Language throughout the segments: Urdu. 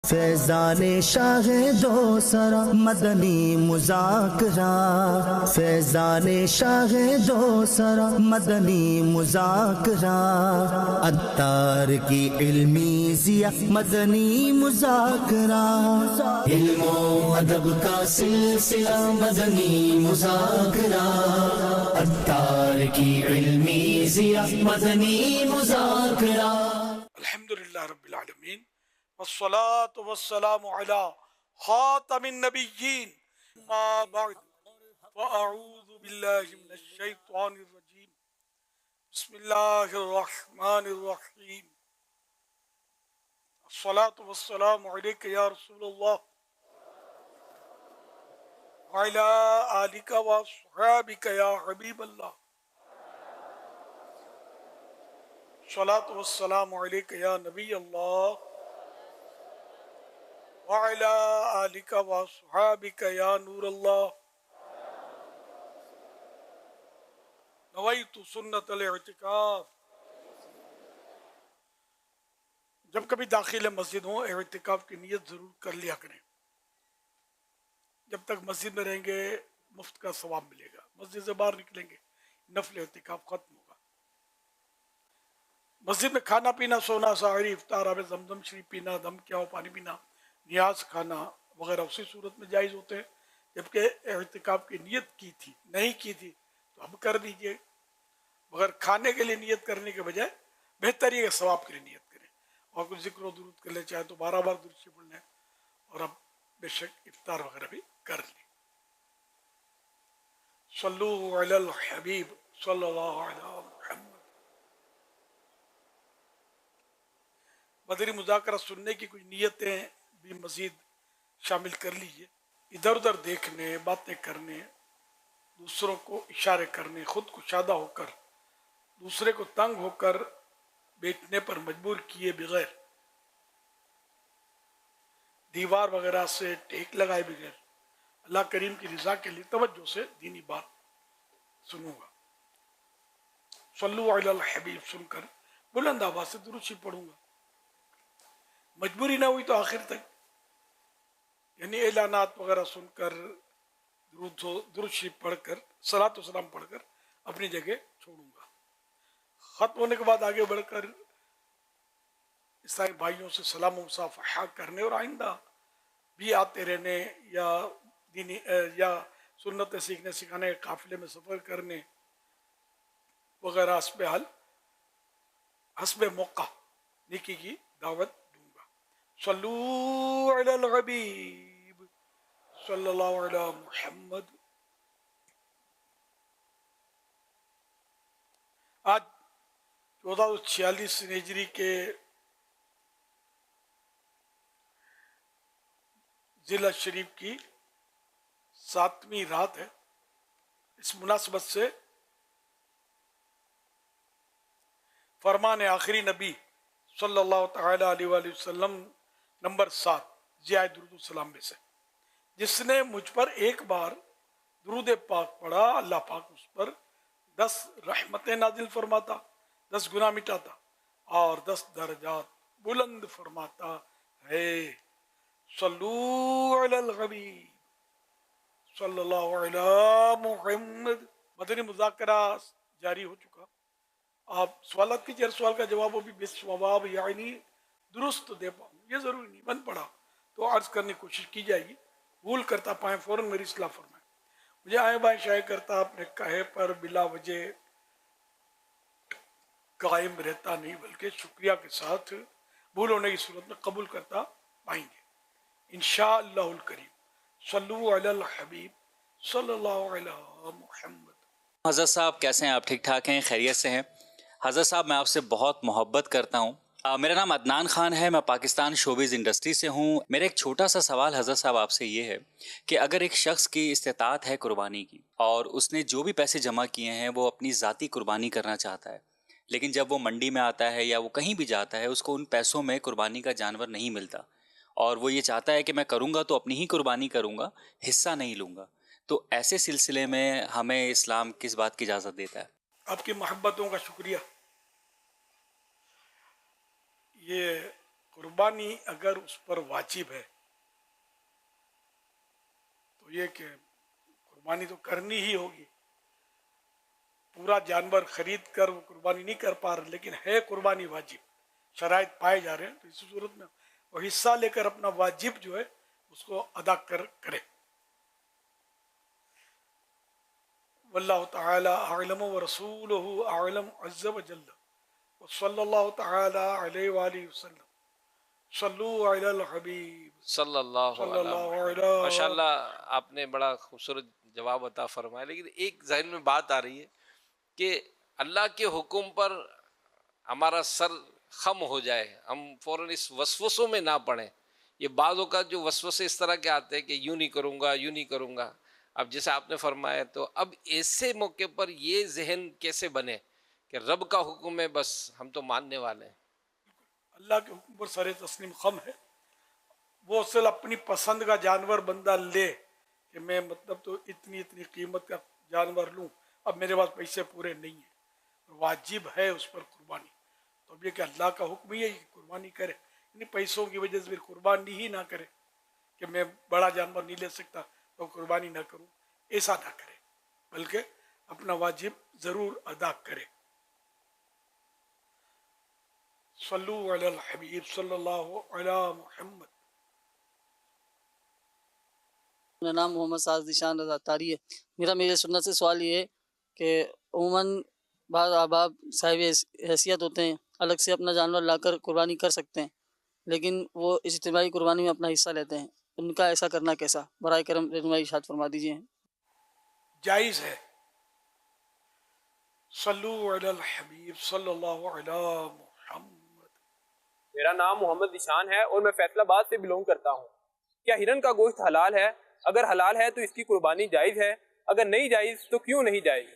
فیضان شاہ دو سرا مدنی مذاکرہ، فیضان شاہ دو سرا مدنی مذاکرہ، عطار کی علمی ضیاء مدنی مذاکرہ، علم و ادب کا سلسلہ مدنی مذاکرہ، عطار کی علمی ضیاء مدنی مذاکرہ۔ الحمدللہ رب العالمین والصلاة والسلام على خاتم النبیین، ما بعد فاعوذ باللہ من الشیطان الرجیم، بسم اللہ الرحمن الرحیم، الصلاة والسلام علیک یا رسول اللہ وعلی آلک واصحابک یا حبیب اللہ، الصلاة والسلام علیک یا نبی اللہ وعلی آلک واصحابک یا نور اللہ، نویت سنت الاعتکاف۔ جب کبھی داخل مسجد ہوں اعتکاف کی نیت ضرور کر لیا کریں۔ جب تک مسجد میں رہیں گے مفت کا ثواب ملے گا، مسجد سے باہر نکلیں گے نفل اعتکاف ختم ہوگا۔ مسجد میں کھانا پینا، سونا، سحری، افطار، آب زمزم شریف پینا، دم کیا پانی پینا، نیاز کھانا وغیرہ اسی صورت میں جائز ہوتے ہیں جبکہ اعتکاف کی نیت کی تھی، نہیں کی تھی تو اب کر دیجئے۔ مگر کھانے کے لیے نیت کرنے کے بجائے بہتر یہ کہ ثواب کے لیے نیت کریں، اور کچھ ذکر و درود کر لیں، چاہے تو 12 بار درود شریف پڑھ لیں، اور اب بے شک افطار وغیرہ بھی کر لیں۔ صلو علی الحبیب صلی اللہ علیہ محمد۔ مدنی مذاکرہ سننے کی کچھ نیتیں بھی مزید شامل کر لیجئے۔ ادھر ادھر دیکھنے، باتیں کرنے، دوسروں کو اشارے کرنے، خود کشادہ ہو کر دوسرے کو تنگ ہو کر بیٹھنے پر مجبور کیے بغیر، دیوار وغیرہ سے ٹیک لگائے بغیر، اللہ کریم کی رضا کے لیے توجہ سے دینی بات سنوں گا، صلو علی الحبیب سن کر بلند آواز سے درود شریف پڑھوں گا۔ مجبوری نہ ہوئی تو آخر تک، یعنی اعلانات وغیرہ سن کر درود شریف پڑھ کر صلاۃ و سلام پڑھ کر اپنی جگہ چھوڑوں گا۔ ختم ہونے کے بعد آگے بڑھ کر عیسائی بھائیوں سے سلام و مصافحہ کرنے، اور آئندہ بھی آتے رہنے، یا سنت سیکھنے سکھانے کے قافلے میں سفر کرنے وغیرہ حسب موقع نیکی کی دعوت دوں گا۔ صلو علی الحبیب صلی اللہ علیہ محمد۔ آج 1446 ہجری کے ذی الشریف کی 7ویں رات ہے۔ اس مناسبت سے فرمان آخری نبی صلی اللہ تعالی علیہ وآلہ وسلم نمبر 7 ضیاء درود السلام میں سے، جس نے مجھ پر ایک بار درود پاک پڑھا، اللہ پاک اس پر 10 رحمتیں نازل فرماتا، 10 گناہ مٹاتا اور 10 درجات بلند فرماتا ہے۔ صلو علی الحبیب صلی اللہ علیہ محمد۔ مدنی مذاکرہ جاری ہو چکا، آپ سوالات کیجیے، ہر سوال کا جواب وہ بھی بالصواب یعنی درست دے پاؤں، یہ ضروری نہیں، بن پڑا تو عرض کرنے کی کوشش کی جائے گی، بھول کرتا پائیں فوراً میری اصلاح فرمائیں۔ مجھے آئے بائیں شائع کرتا اپنے کہے پر بلا وجہ قائم رہتا نہیں، بلکہ شکریہ کے ساتھ بھول ہونے کی صورت میں قبول کرتا پائیں گے انشاءاللہ الکریم۔ صلو علی الحبیب صلی اللہ علیہ محمد۔ حضرت صاحب کیسے ہیں آپ؟ ٹھیک ٹھاک ہیں؟ خیریت سے ہیں؟ حضرت صاحب میں آپ سے بہت محبت کرتا ہوں۔ میرا نام عدنان خان ہے، میں پاکستان شوبز انڈسٹری سے ہوں۔ میرا ایک چھوٹا سا سوال حضرت صاحب آپ سے یہ ہے کہ اگر ایک شخص کی استطاعت ہے قربانی کی، اور اس نے جو بھی پیسے جمع کیے ہیں وہ اپنی ذاتی قربانی کرنا چاہتا ہے، لیکن جب وہ منڈی میں آتا ہے یا وہ کہیں بھی جاتا ہے اس کو ان پیسوں میں قربانی کا جانور نہیں ملتا، اور وہ یہ چاہتا ہے کہ میں کروں گا تو اپنی ہی قربانی کروں گا، حصہ نہیں لوں گا، تو ایسے سلسلے میں ہمیں اسلام کس بات کی اجازت دیتا ہے؟ آپ کی محبتوں کا شکریہ۔ یہ قربانی اگر اس پر واجب ہے تو یہ کہ قربانی تو کرنی ہی ہوگی. پورا جانور خرید کر وہ قربانی نہیں کر پا رہے لیکن ہے قربانی واجب, شرائط پائے جا رہے ہیں, تو اسی صورت میں وہ حصہ لے کر اپنا واجب جو ہے اس کو ادا کرے. واللہ تعالی اعلم ورسولہ اعلم عز وجل وصلی اللہ تعالی علیہ وآلہ وسلم. صلو علی الحبیب صلی اللہ صلی علیہ اللہ وسلم. علیہ. ماشاءاللہ آپ نے بڑا خوبصورت جواب عطا فرمایا, لیکن ایک ذہن میں بات آ رہی ہے کہ اللہ کے حکم پر ہمارا سر خم ہو جائے, ہم فوراً اس وسوسوں میں نہ پڑیں. یہ بعض اوقات جو وسوسے اس طرح کے آتے ہیں کہ یوں نہیں کروں گا, یوں نہیں کروں گا. اب جیسے آپ نے فرمایا, تو اب ایسے موقع پر یہ ذہن کیسے بنے کہ رب کا حکم ہے, بس ہم تو ماننے والے ہیں. اللہ کے حکم پر سر تسلیم خم ہے. وہ اصل اپنی پسند کا جانور بندہ لے کہ میں مطلب تو اتنی قیمت کا جانور لوں, اب میرے پاس پیسے پورے نہیں ہیں, واجب ہے اس پر قربانی, تو اب یہ کہ اللہ کا حکم ہی ہے کہ قربانی کرے. یعنی پیسوں کی وجہ سے پھر قربانی ہی نہ کرے کہ میں بڑا جانور نہیں لے سکتا تو قربانی نہ کروں, ایسا نہ کرے, بلکہ اپنا واجب ضرور ادا کرے. صلو علی الحبیب صلی اللہ علی محمد. میرا نام محمد سعد ذیشان رضا تاری ہے. میرے سنت سے سوال یہ ہے کہ عموماً بعض احباب صاحب حیثیت ہوتے ہیں, الگ سے اپنا جانور لا کر قربانی کر سکتے ہیں, لیکن وہ اجتماعی قربانی میں اپنا حصہ لیتے ہیں. ان کا ایسا کرنا کیسا؟ برائے کرم رہنمائی ارشاد فرما دیجیے. جائز ہے. صلو علی الحبیب صلی اللہ علی محمد. میرا نام محمد ذیشان ہے اور میں فیصل آباد سے بلونگ کرتا ہوں. کیا ہرن کا گوشت حلال ہے؟ اگر حلال ہے تو اس کی قربانی جائز ہے, اگر نہیں جائز تو کیوں نہیں جائز؟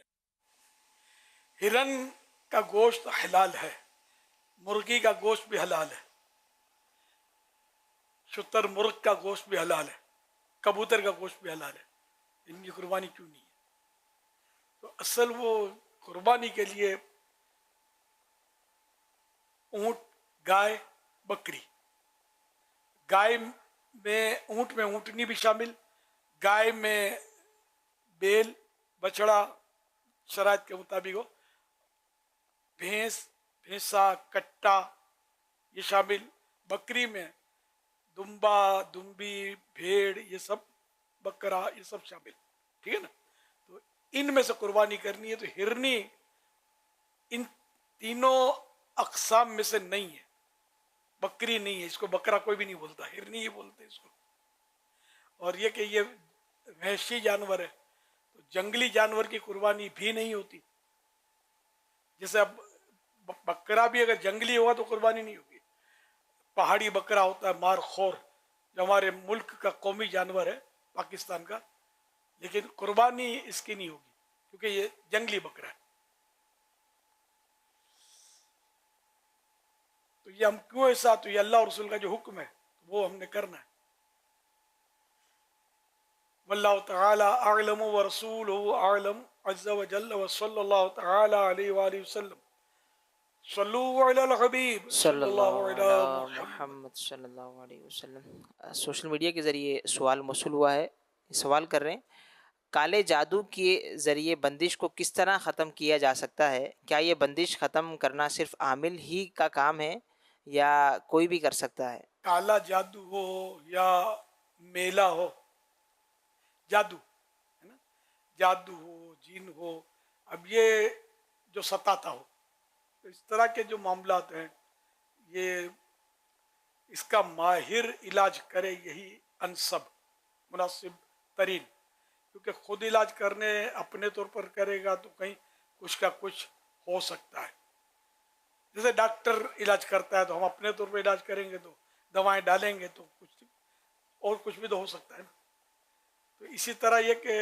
ہرن کا گوشت حلال ہے, مرغی کا گوشت بھی حلال ہے, شتر مرغ کا گوشت بھی حلال ہے, کبوتر کا گوشت بھی حلال ہے. ان کی قربانی کیوں نہیں ہے؟ تو اصل وہ قربانی کے لیے اونٹ, گائے, بکری. گائے میں اونٹ میں اونٹنی بھی شامل, گائے میں بیل, بچڑا شرائط کے مطابق ہو, بھینس, بھینسا, کٹا یہ شامل, بکری میں دمبا, دمبی, بھیڑ یہ سب, بکرا یہ سب شامل, ٹھیک ہے نا. تو ان میں سے قربانی کرنی ہے تو ہرنی ان تینوں اقسام میں سے نہیں ہے, بکری نہیں ہے, اس کو بکرا کوئی بھی نہیں بولتا, ہرنی ہی بولتے اس کو. اور یہ کہ یہ وحشی جانور ہے تو جنگلی جانور کی قربانی بھی نہیں ہوتی. جیسے اب بکرا بھی اگر جنگلی ہوگا تو قربانی نہیں ہوگی. پہاڑی بکرا ہوتا ہے مار خور, جو ہمارے ملک کا قومی جانور ہے پاکستان کا, لیکن قربانی اس کی نہیں ہوگی کیونکہ یہ جنگلی بکرا ہے. تو یہ ہم کیوں ایسا, تو یہ اللہ اور رسول کا جو حکم ہے وہ ہم نے کرنا ہے. واللہ تعالی اعلم ورسولہ اعلم عز وجل وصلی اللہ تعالی علیہ وآلہ وسلم. صلو علی الحبیب صلی اللہ علی علی محمد صلی اللہ علیہ وسلم. سوشل میڈیا کے ذریعے سوال موصول ہوا ہے. سوال کر رہے ہیں, کالے جادو کے ذریعے بندش کو کس طرح ختم کیا جا سکتا ہے؟ کیا یہ بندش ختم کرنا صرف عامل ہی کا کام ہے یا کوئی بھی کر سکتا ہے؟ کالا جادو ہو یا میلہ ہو, جادو ہے نا, جادو ہو, جن ہو, اب یہ جو ستاتا ہو, تو اس طرح کے جو معاملات ہیں یہ اس کا ماہر علاج کرے, یہی انسب مناسب ترین. کیونکہ خود علاج کرنے اپنے طور پر کرے گا تو کہیں کچھ کا کچھ ہو سکتا ہے. جیسے ڈاکٹر علاج کرتا ہے تو ہم اپنے طور پر علاج کریں گے تو دوائیں ڈالیں گے تو کچھ اور کچھ بھی تو ہو سکتا ہے نا. تو اسی طرح یہ کہ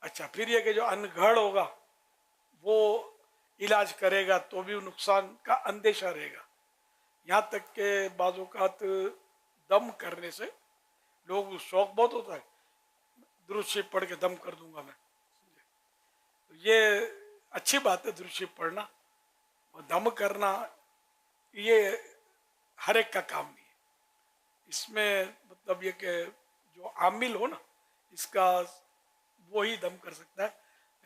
اچھا پھر یہ کہ جو انگھڑ ہوگا وہ علاج کرے گا تو بھی نقصان کا اندیشہ رہے گا. یہاں تک کہ بعض اوقات دم کرنے سے لوگ شوق بہت ہوتا ہے, درود شریف پڑھ کے دم کر دوں گا میں. یہ اچھی بات ہے درود شریف پڑھنا, اور دم کرنا یہ ہر ایک کا کام نہیں ہے. اس میں مطلب یہ کہ جو عامل ہو نا اس کا وہی دم کر سکتا ہے،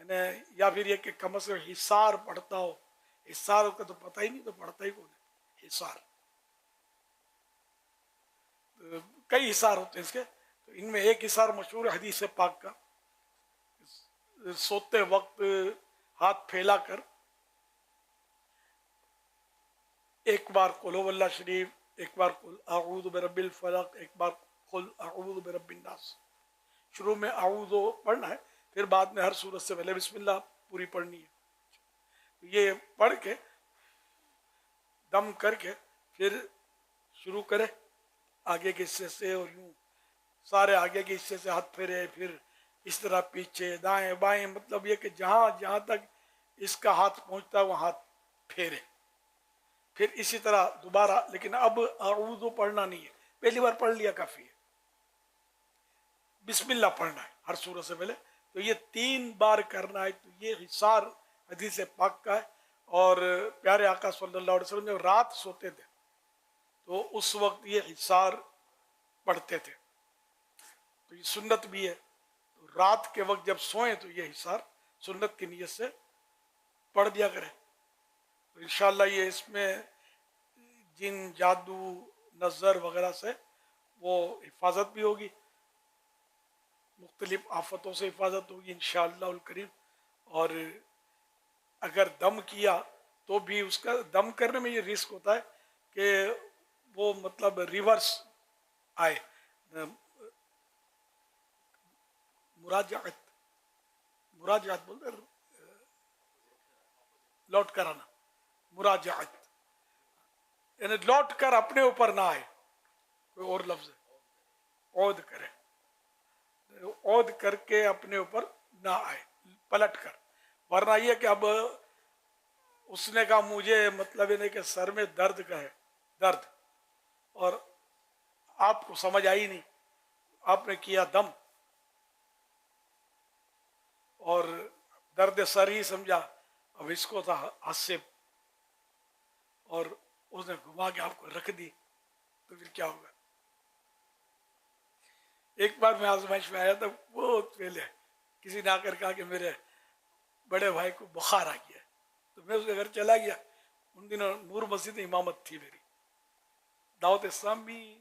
یعنی یا پھر یہ کہ کم از کم حصار پڑھتا ہو. حصار کا تو پتہ ہی نہیں تو پڑھتا ہی کون ہے حصار. کئی حصار ہوتے ہیں اس کے، تو ان میں ایک حصار مشہور ہے حدیث پاک کا، سوتے وقت ہاتھ پھیلا کر ایک بار قل هو اللہ شریف، ایک بار قل اعوذ برب الفلق، ایک بار قل اعوذ برب الناس. شروع میں اعوذ پڑھنا ہے، پھر بعد میں ہر سورت سے پہلے بسم اللہ پوری پڑھنی ہے. یہ پڑھ کے دم کر کے پھر شروع کرے آگے کے حصے سے، اور یوں سارے آگے کے حصے سے ہاتھ پھیرے، پھر اس طرح پیچھے دائیں بائیں، مطلب یہ کہ جہاں تک اس کا ہاتھ پہنچتا ہے وہ ہاتھ پھیرے. پھر اسی طرح دوبارہ، لیکن اب اعوذ پڑھنا نہیں ہے، پہلی بار پڑھ لیا کافی ہے. بسم اللہ پڑھنا ہے ہر سورت سے پہلے، تو یہ 3 بار کرنا ہے. تو یہ حصار حدیث پاک کا ہے. اور پیارے آقا صلی اللہ علیہ وسلم جب رات سوتے تھے تو اس وقت یہ حصار پڑھتے تھے. تو یہ سنت بھی ہے، تو رات کے وقت جب سوئیں تو یہ حصار سنت کی نیت سے پڑھ دیا کریں. تو انشاءاللہ یہ اس میں جن، جادو، نظر وغیرہ سے وہ حفاظت بھی ہوگی، مختلف آفتوں سے حفاظت ہوگی انشاءاللہ الکریم. اور اگر دم کیا تو بھی اس کا دم کرنے میں یہ رسک ہوتا ہے کہ وہ مطلب ریورس آئے. مراجعت بولتے لوٹ کر آنا، مراجعت یعنی لوٹ کر اپنے اوپر نہ آئے. کوئی اور لفظ ہے، عود کرے، عود کر کے اپنے اوپر نہ آئے پلٹ کر. ورنہ یہ کہ اب اس نے کہا مجھے مطلب یہ کہ سر میں درد کا ہے، درد، اور آپ کو سمجھ آئی نہیں، آپ نے کیا دم اور درد سر ہی سمجھا، اب اس کو تھا حسب، اور اس نے گھما کے آپ کو رکھ دی، تو پھر کیا ہوگا. ایک بار میں آزمائش میں آیا تھا بہت پہلے، کسی نے آ کر کہا کہ میرے بڑے بھائی کو بخار آ گیا ہے، تو میں اس کے گھر چلا گیا. ان دنوں نور مسجد میں امامت تھی میری، دعوت اسلام بھی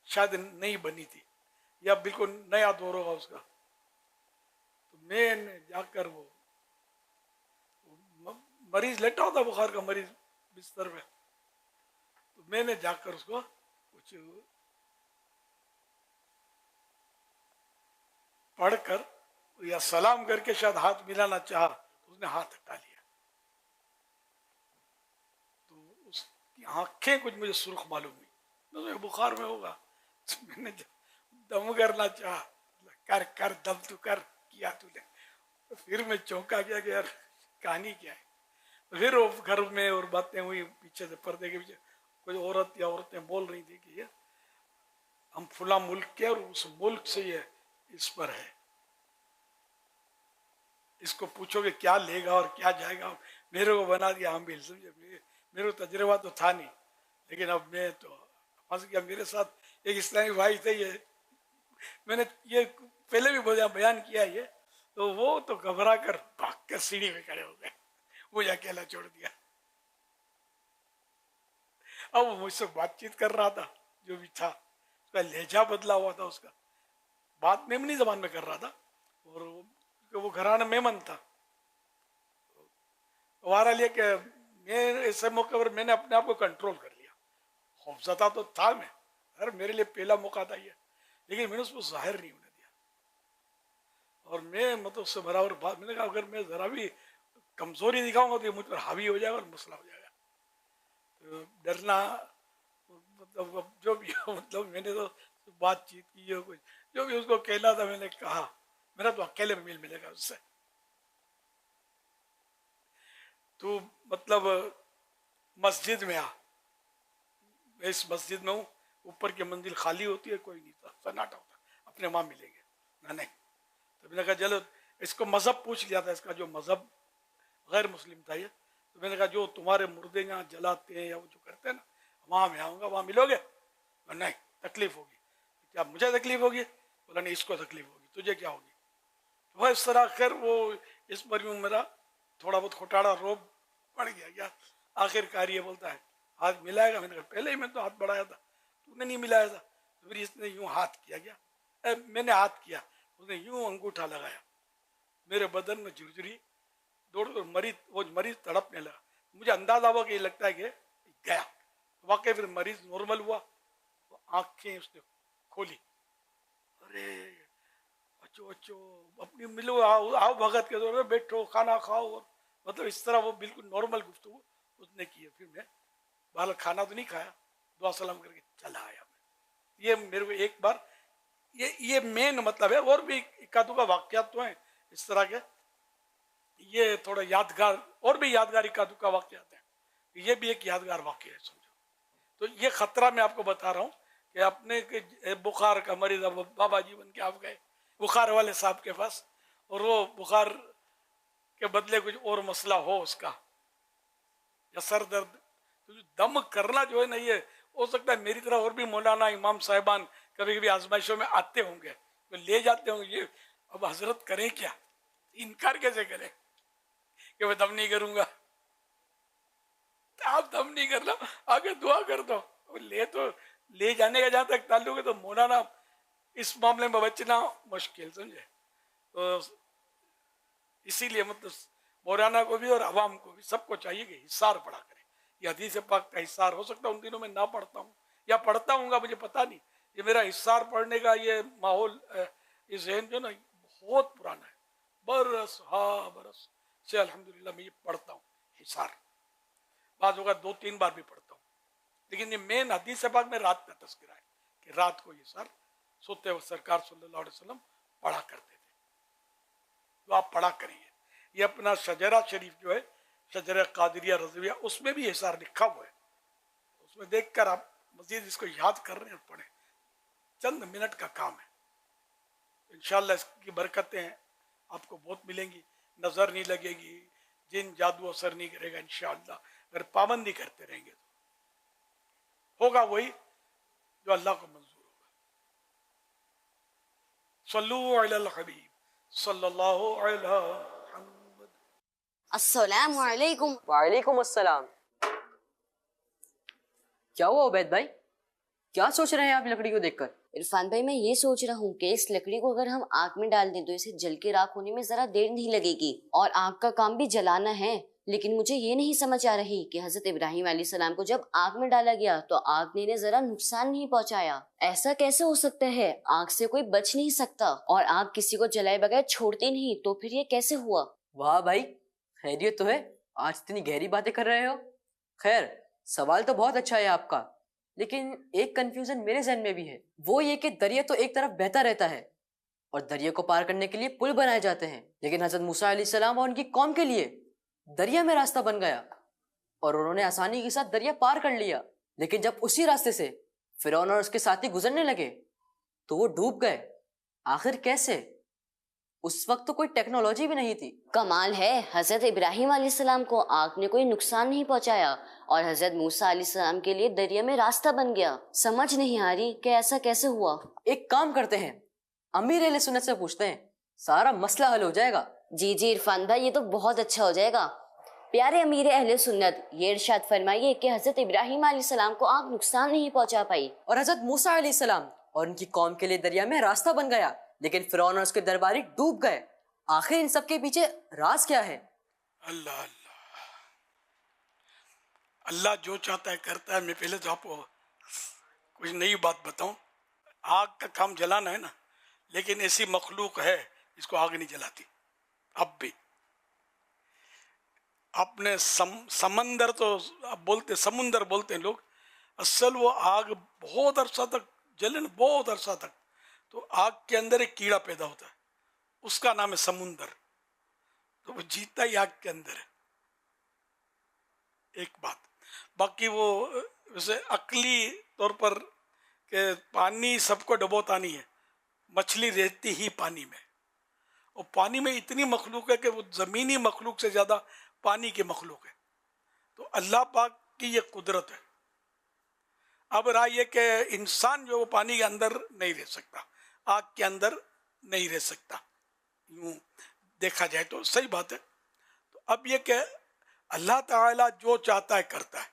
شاید نہیں بنی تھی یا بالکل نیا دور ہوگا اس کا. تو میں نے جا کر وہ مریض لیٹا ہوتا بخار کا مریض بستر میں، تو میں نے جا کر اس کو کچھ پڑھ کر یا سلام کر کے شاید ہاتھ ملانا چاہا تو اس نے ہاتھ ہٹا لیا. تو اس کی آنکھیں کچھ مجھے سرخ معلوم ہوئی. میں بخار میں ہوگا، میں نے دم کرنا چاہا، کر دم تو کر، کیا تو نے. پھر میں چونکا گیا کہ یار کہانی کیا ہے. پھر وہ گھر میں اور باتیں ہوئی پیچھے سے، پردے کے پیچھے کوئی عورت یا عورتیں بول رہی تھی کہ یہ ہم فلاں ملک کے اور اس ملک سے یہ اس پر ہے، اس کو پوچھو کہ کیا لے گا اور کیا جائے گا. میرے کو بنا دیا حامل، سمجھے، میرے کو تجربہ تو تھا نہیں، لیکن اب میں تو پھنس گیا. میرے ساتھ ایک اسلامی بھائی تھے، یہ میں نے یہ پہلے بھی بیان کیا یہ، تو وہ تو گھبرا کر بھاگ کر سیڑھی میں کھڑے ہو گئے، مجھے اکیلا چھوڑ دیا. اب وہ مجھ سے بات چیت کر رہا تھا، جو بھی تھا اس کا لہجہ بدلا ہوا تھا، اس کا بات میمنی زبان میں کر رہا تھا، اور وہ گھرانہ میمن تھا. ہمارا لیے کہ میں ایسے موقع پر میں نے اپنے آپ کو کنٹرول کر لیا. خوفزدہ تو تھا میں، ہر میرے لیے پہلا موقع تھا یہ، لیکن میں نے اس کو ظاہر نہیں ہونے دیا. اور میں مطلب اس سے برابر بات، میں نے کہا اگر میں ذرا بھی کمزوری دکھاؤں گا تو یہ مجھ پر حاوی ہو جائے گا اور مسئلہ ہو جائے گا. تو ڈرنا مطلب جو بھی مطلب میں نے تو بات چیت کی ہے، کچھ جو بھی اس کو کہنا تھا میں نے کہا. میرا تو اکیلے میں ملے گا اس سے. تو مطلب مسجد میں میں اس مسجد میں ہوں، اوپر کی منزل خالی ہوتی ہے، کوئی نہیں تھا، سناٹا ہوتا، اپنے وہاں ملیں گے نہ نہیں. تو میں نے کہا چلو اس کو مذہب پوچھ لیا تھا، اس کا جو مذہب غیر مسلم تھا یہ. تو میں نے کہا جو تمہارے مردے یہاں جلاتے ہیں یا وہ جو کرتے ہیں نا، وہاں میں آؤں گا, وہاں ملو گے؟ نہیں, تکلیف ہوگی. کیا مجھے تکلیف ہوگی؟ بولا نہیں, اس کو تکلیف ہوگی. تجھے کیا ہوگی؟ وہ اس طرح خیر وہ اس پر بھی میرا تھوڑا بہت کھوٹاڑا روب پڑ گیا. کیا آخر کار یہ بولتا ہے ہاتھ ملائے گا. میں نے کہا پہلے ہی میں تو ہاتھ بڑھایا تھا, تو نے نہیں ملایا تھا. پھر اس نے یوں ہاتھ کیا. کیا میں نے ہاتھ کیا, اس نے یوں انگوٹھا لگایا. میرے بدن میں جھرجھری دوڑ کر مریض تڑپنے لگا. مجھے اندازہ ہوا کہ یہ لگتا ہے کہ گیا. واقعی پھر مریض نارمل ہوا, آنکھیں اس نے کھولی. ارے اچھو اپنی ملو, آؤ بھگت کے دور میں بیٹھو, کھانا کھاؤ. مطلب اس طرح وہ بالکل نارمل گفتگو اس نے کی. پھر میں باہر کھانا تو نہیں کھایا, دعا سلام کر کے چلا آیا. یہ میرے کو ایک بار یہ مین مطلب ہے. اور بھی اکا دکا واقعات تو ہیں اس طرح کے, یہ تھوڑا یادگار, اور بھی یادگار اکا دکا واقعات ہیں. یہ بھی ایک یادگار واقعہ ہے سمجھو. تو یہ خطرہ میں آپ کو بتا رہا ہوں کہ اپنے بخار کا مریض, اب بابا جی بن کے آپ گئے بخار والے صاحب کے پاس, اور وہ بخار کے بدلے کچھ اور مسئلہ ہو اس کا, یا سر درد, تو دم کرنا جو ہے نا, یہ ہو سکتا ہے میری طرح اور بھی مولانا امام صاحبان کبھی کبھی آزمائشوں میں آتے ہوں گے, تو لے جاتے ہوں گے. یہ اب حضرت کریں کیا, انکار کیسے کریں کہ میں دم نہیں کروں گا؟ آپ دم نہیں کرنا, آگے دعا کر دو. تو لے جانے کا جہاں تک تعلق ہے تو مولانا اس معاملے میں بچنا مشکل, سمجھے. تو اسی لیے مطلب مولانا کو بھی اور عوام کو بھی سب کو چاہیے کہ حصار پڑھا کرے. یہ حدیث پاک کا حصار ہو سکتا ہے ان دنوں میں نہ پڑھتا ہوں یا پڑھتا ہوں گا, مجھے پتا نہیں. یہ میرا حصار پڑھنے کا یہ ماحول, یہ ذہن جو نا بہت پرانا ہے. برس برس سے الحمدللہ میں یہ پڑھتا ہوں حصار. بعض اوقات 2-3 بار بھی پڑھتا ہوں. لیکن یہ مین حدیث پاک میں رات کا تذکرہ ہے کہ رات کو یہ سر سوتے وقت سرکار صلی اللہ علیہ وسلم پڑھا کرتے تھے. تو آپ پڑھا کریے. یہ اپنا شجرہ شریف جو ہے, شجرہ قادریہ رضویہ, اس میں بھی حصار لکھا ہوا ہے. اس میں دیکھ کر آپ مزید اس کو یاد کر رہے ہیں اور پڑھیں. چند منٹ کا کام ہے. انشاءاللہ اس کی برکتیں ہیں آپ کو بہت ملیں گی. نظر نہیں لگے گی, جن جادو اثر نہیں کرے گا انشاءاللہ. اگر پابندی کرتے رہیں گے تو ہوگا وہی جو اللہ کو منظور ہوگا. صلو علی الحبیب صلی اللہ علیہ محمد. السلام علیکم. وعلیکم السلام. کیا ہوا عبید بھائی, کیا سوچ رہے ہیں آپ لکڑی کو دیکھ کر؟ عرفان بھائی میں یہ سوچ رہا ہوں کہ اس لکڑی کو اگر ہم آگ میں ڈال دیں تو اسے جل کے راکھ ہونے میں ذرا دیر نہیں لگے گی, اور آگ کا کام بھی جلانا ہے. لیکن مجھے یہ نہیں سمجھ آ رہی کہ حضرت ابراہیم علیہ السلام کو جب آگ میں ڈالا گیا تو آگ نے انہیں ذرا نقصان نہیں پہنچایا. ایسا کیسے ہو سکتا ہے؟ آگ سے کوئی بچ نہیں سکتا, اور آگ کسی کو جلائے بغیر چھوڑتی نہیں, تو پھر یہ کیسے ہوا؟ واہ بھائی, خیریت تو ہے؟ آج اتنی گہری باتیں کر رہے ہو. خیر, سوال تو بہت اچھا ہے آپ کا, لیکن ایک کنفیوژن میرے ذہن میں بھی ہے. وہ یہ کہ دریا تو ایک طرف بہتا رہتا ہے اور دریا کو پار کرنے کے لیے پل بنائے جاتے ہیں, لیکن حضرت موسیٰ علیہ السلام اور ان کی قوم کے لیے دریا میں راستہ بن گیا اور انہوں نے آسانی کے ساتھ دریا پار کر لیا. لیکن جب اسی راستے سے فرعون اور اس کے ساتھی گزرنے لگے تو وہ ڈوب گئے. آخر کیسے؟ اس وقت تو کوئی ٹیکنالوجی بھی نہیں تھی. کمال ہے, حضرت ابراہیم علیہ السلام کو آگ نے کوئی نقصان نہیں پہنچایا اور حضرت موسیٰ علیہ السلام کے لیے دریا میں راستہ بن گیا. سمجھ نہیں آ رہی کہ ایسا کیسے ہوا. ایک کام کرتے ہیں, امیر اہل سنت سے پوچھتے ہیں, سارا مسئلہ حل ہو جائے گا. جی عرفان بھائی, یہ تو بہت اچھا ہو جائے گا. پیارے امیر اہل سنت, یہ ارشاد فرمائیے کہ حضرت ابراہیم علیہ السلام کو آگ نقصان نہیں پہنچا پائی اور حضرت موسیٰ علیہ السلام اور ان کی قوم کے لیے دریا میں راستہ بن گیا, لیکن فرعون اور اس کے درباری ڈوب گئے. آخر ان سب کے پیچھے راز کیا ہے؟ اللہ اللہ جو چاہتا ہے کرتا ہے. میں پہلے تو آپ کو کچھ نئی بات بتاؤں. آگ کا کام جلانا ہے نا, لیکن ایسی مخلوق ہے جس کو آگ نہیں جلاتی. اب بھی اپنے سمندر تو بولتے, سمندر بولتے ہیں لوگ, اصل وہ آگ بہت عرصہ تک جلے نا, بہت عرصہ تک, تو آگ کے اندر ایک کیڑا پیدا ہوتا ہے, اس کا نام ہے سمندر. تو وہ جیتا ہی آگ کے اندر ہے. ایک بات. باقی وہ ویسے عقلی طور پر کہ پانی سب کو ڈبوتا نہیں ہے, مچھلی رہتی ہی پانی میں, اور پانی میں اتنی مخلوق ہے کہ وہ زمینی مخلوق سے زیادہ پانی کی مخلوق ہے. تو اللہ پاک کی یہ قدرت ہے اب رہا یہ کہ انسان جو پانی کے اندر نہیں رہ سکتا، آگ کے اندر نہیں رہ سکتا، یوں دیکھا جائے تو صحیح بات ہے۔ تو اب یہ کہ اللہ تعالیٰ جو چاہتا ہے کرتا ہے،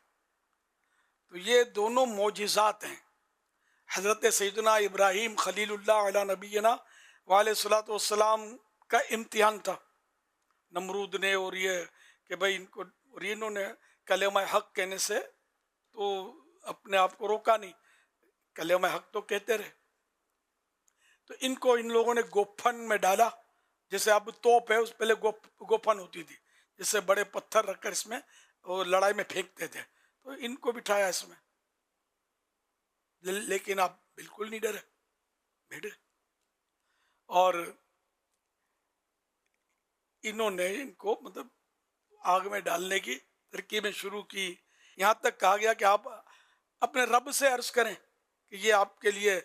تو یہ دونوں معجزات ہیں۔ حضرت سیدنا ابراہیم خلیل اللہ علیہ نبینا وعلیہ الصلوۃ والسلام کا امتحان تھا نمرود نے، اور یہ کہ بھائی ان کو، اور انہوں نے کلمہ حق کہنے سے تو اپنے آپ کو روکا نہیں، کلمہ حق تو کہتے رہے۔ تو ان کو ان لوگوں نے گوپھن میں ڈالا، جیسے اب توپ ہے، اس پہلے گوپھن ہوتی تھی، جس سے بڑے پتھر رکھ کر اس میں وہ لڑائی میں پھینکتے تھے، تو ان کو بٹھایا اس میں، لیکن آپ بالکل نہیں ڈرے، بیٹھے، اور انہوں نے ان کو مطلب آگ میں ڈالنے کی ترکیبیں شروع کی، یہاں تک کہا گیا کہ آپ اپنے رب سے عرض کریں کہ یہ آپ کے لیے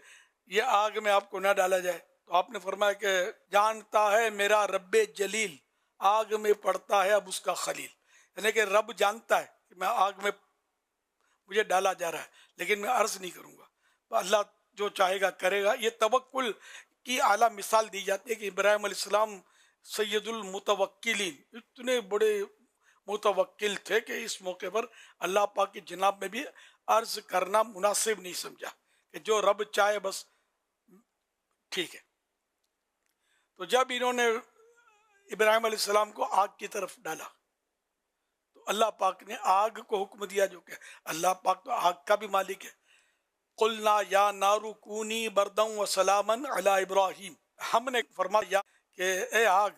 یہ آگ میں آپ کو نہ ڈالا جائے، تو آپ نے فرمایا کہ جانتا ہے میرا رب جلیل آگ میں پڑتا ہے اب اس کا خلیل، یعنی کہ رب جانتا ہے کہ میں آگ میں مجھے ڈالا جا رہا ہے لیکن میں عرض نہیں کروں گا، تو اللہ جو چاہے گا کرے گا۔ یہ توکل کی اعلیٰ مثال دی جاتی ہے کہ ابراہیم علیہ السلام سید المتوکلین، اتنے بڑے متوکل تھے کہ اس موقع پر اللہ پاک کی جناب میں بھی عرض کرنا مناسب نہیں سمجھا کہ جو رب چاہے بس ٹھیک ہے۔ تو جب انہوں نے ابراہیم علیہ السلام کو آگ کی طرف ڈالا تو اللہ پاک نے آگ کو حکم دیا، جو کہ اللہ پاک تو آگ کا بھی مالک ہے، قلنا یا نار کونی بردا وسلاما علی ابراہیم، ہم نے فرمایا کہ اے آگ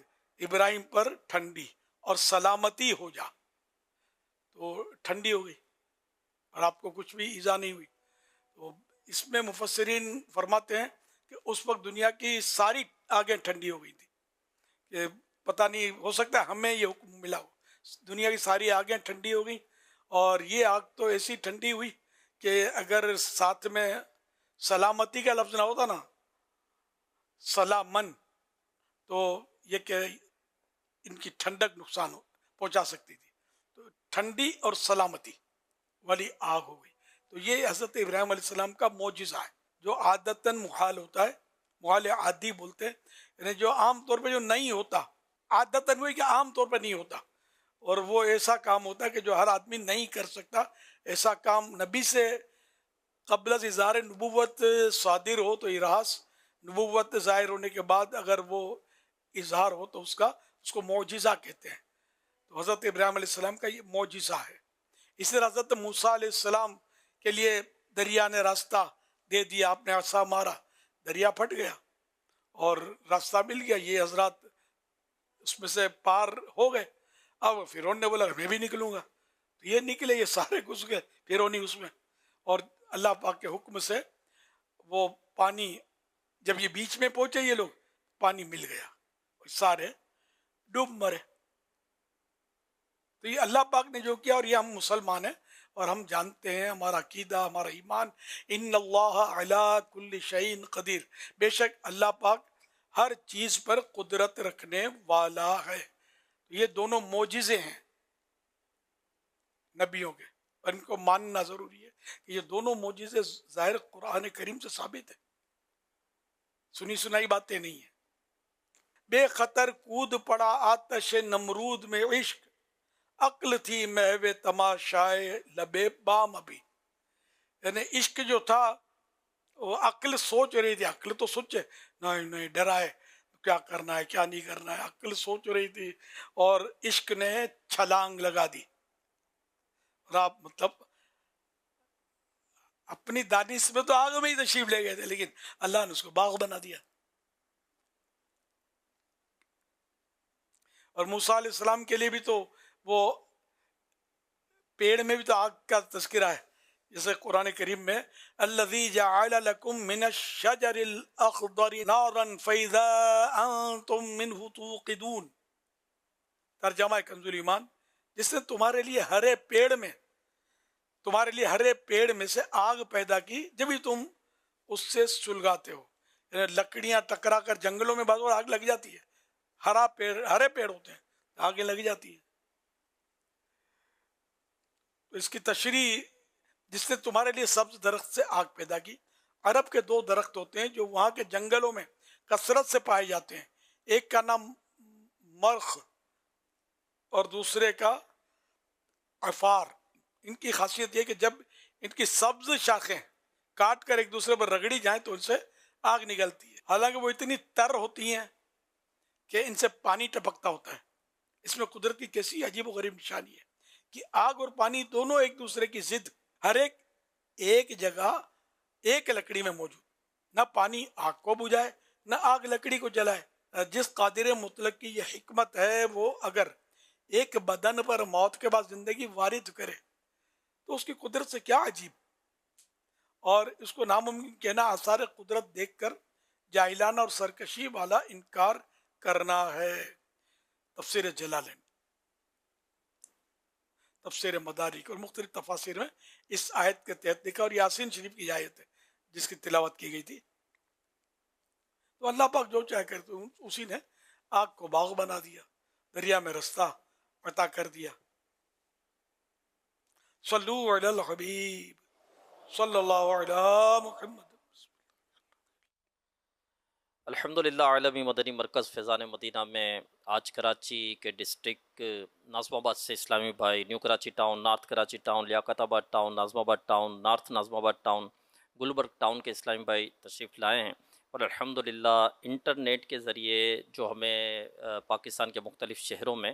ابراہیم پر ٹھنڈی اور سلامتی ہو جا، تو ٹھنڈی ہو گئی اور آپ کو کچھ بھی ایذا نہیں ہوئی۔ تو اس میں مفسرین فرماتے ہیں کہ اس وقت دنیا کی ساری آگیں ٹھنڈی ہو گئی تھی، کہ پتہ نہیں، ہو سکتا ہے ہمیں یہ حکم ملا ہو، دنیا کی ساری آگیں ٹھنڈی ہو گئی، اور یہ آگ تو ایسی ٹھنڈی ہوئی کہ اگر ساتھ میں سلامتی کا لفظ نہ ہوتا نا، سلامن، تو یہ کہ ان کی ٹھنڈک نقصان پہنچا سکتی تھی، تو ٹھنڈی اور سلامتی والی آگ ہو گئی۔ تو یہ حضرت ابراہیم علیہ السلام کا معجزہ ہے، جو عادتاً محال ہوتا ہے، محال عادی بولتے ہیں، یعنی جو عام طور پہ جو نہیں ہوتا، عادتاً وہی کہ عام طور پہ نہیں ہوتا، اور وہ ایسا کام ہوتا ہے کہ جو ہر آدمی نہیں کر سکتا، ایسا کام نبی سے قبل از اظہار نبوت صادر ہو تو اراس، نبوت ظاہر ہونے کے بعد اگر وہ اظہار ہو تو اس کو معجزہ کہتے ہیں۔ تو حضرت ابراہیم علیہ السلام کا یہ معجزہ ہے۔ اس طرح حضرت موسیٰ علیہ السلام کے لیے دریا نے راستہ دے دیا، آپ نے عصا مارا، دریا پھٹ گیا اور راستہ مل گیا، یہ حضرات اس میں سے پار ہو گئے۔ اب فرعون نے بولا میں بھی نکلوں گا، تو یہ نکلے، یہ سارے گھس گئے فرعونی اس میں، اور اللہ پاک کے حکم سے وہ پانی، جب یہ بیچ میں پہنچے یہ لوگ، پانی مل گیا، سارے ڈوب مرے۔ تو یہ اللہ پاک نے جو کیا، اور یہ ہم مسلمان ہیں اور ہم جانتے ہیں، ہمارا عقیدہ، ہمارا ایمان، ان اللہ علی کل شیء قدیر، بے شک اللہ پاک ہر چیز پر قدرت رکھنے والا ہے۔ یہ دونوں معجزے ہیں نبیوں کے، اور ان کو ماننا ضروری ہے کہ یہ دونوں معجزے ظاہر قرآن کریم سے ثابت ہے، سنی سنائی باتیں نہیں ہیں۔ بے خطر کود پڑا آتش نمرود میں عشق، عقل تھی محو تماشائے لبے بام ابھی، یعنی عشق جو تھا وہ عقل سوچ رہی تھی، عقل تو سوچے نہیں ڈرائے کیا کرنا ہے کیا نہیں کرنا ہے، عقل سوچ رہی تھی، اور عشق نے چھلانگ لگا دی، اور آپ مطلب اپنی دانش میں تو آگ میں ہی تشریف لے گئے تھے، لیکن اللہ نے اس کو باغ بنا دیا۔ اور موسیٰ علیہ السلام کے لیے بھی تو وہ پیڑ میں بھی تو آگ کا تذکرہ ہے، جیسے قرآن کریم میں الذی جعل لکم من الشجر الاخضر نارا فاذا انتم منہ توقدون، ترجمہ کنز ایمان، جس نے تمہارے لیے ہرے پیڑ میں سے آگ پیدا کی جب ہی تم اس سے سلگاتے ہو، یعنی لکڑیاں ٹکرا کر جنگلوں میں بعض اور آگ لگ جاتی ہے، ہرے پیڑ ہوتے ہیں، آگیں لگ جاتی ہے۔ تو اس کی تشریح جس نے تمہارے لیے سبز درخت سے آگ پیدا کی. عرب کے 2 درخت ہوتے ہیں جو وہاں کے جنگلوں میں کثرت سے پائے جاتے ہیں. ایک کا نام مرخ اور دوسرے کا عفار. ان کی خاصیت یہ کہ جب ان کی سبز شاخیں کاٹ کر ایک دوسرے پر رگڑی جائیں تو ان سے آگ نکلتی ہے. حالانکہ وہ اتنی تر ہوتی ہیں کہ ان سے پانی ٹپکتا ہوتا ہے. اس میں قدرت کی کیسی عجیب و غریب نشانی ہے کہ آگ اور پانی دونوں ایک دوسرے کی ضد، ہر ایک جگہ ایک لکڑی میں موجود. نہ پانی آگ کو بجھائے نہ آگ لکڑی کو جلائے. جس قادر مطلق کی یہ حکمت ہے وہ اگر ایک بدن پر موت کے بعد زندگی وارد کرے تو اس کی قدرت سے کیا عجیب. اور اس کو ناممکن کہنا آثار قدرت دیکھ کر جاہلانہ اور سرکشی والا انکار کرنا ہے. تفسیر جلالین، تفسیر مدارک اور مختلف تفاسیر میں اس آیت کے تحت لکھا، اور یاسین شریف کی آیت ہے جس کی تلاوت کی گئی تھی. تو اللہ پاک جو چاہے کرتے اسی نے آگ کو باغ بنا دیا، دریا میں رستہ عطا کر دیا. صلو علی الحبیب صلی اللہ علی محمد. الحمدللہ عالمی مدنی مرکز فیضان مدینہ میں آج کراچی کے ڈسٹرکٹ ناظم آباد سے اسلامی بھائی new Karachi town, north Karachi town, Liaquatabad town, ناظم آباد ٹاؤن، نارتھ ناظم آباد ٹاؤن، گلبرگ ٹاؤن کے اسلامی بھائی تشریف لائے ہیں. اور الحمدللہ انٹرنیٹ کے ذریعے جو ہمیں پاکستان کے مختلف شہروں میں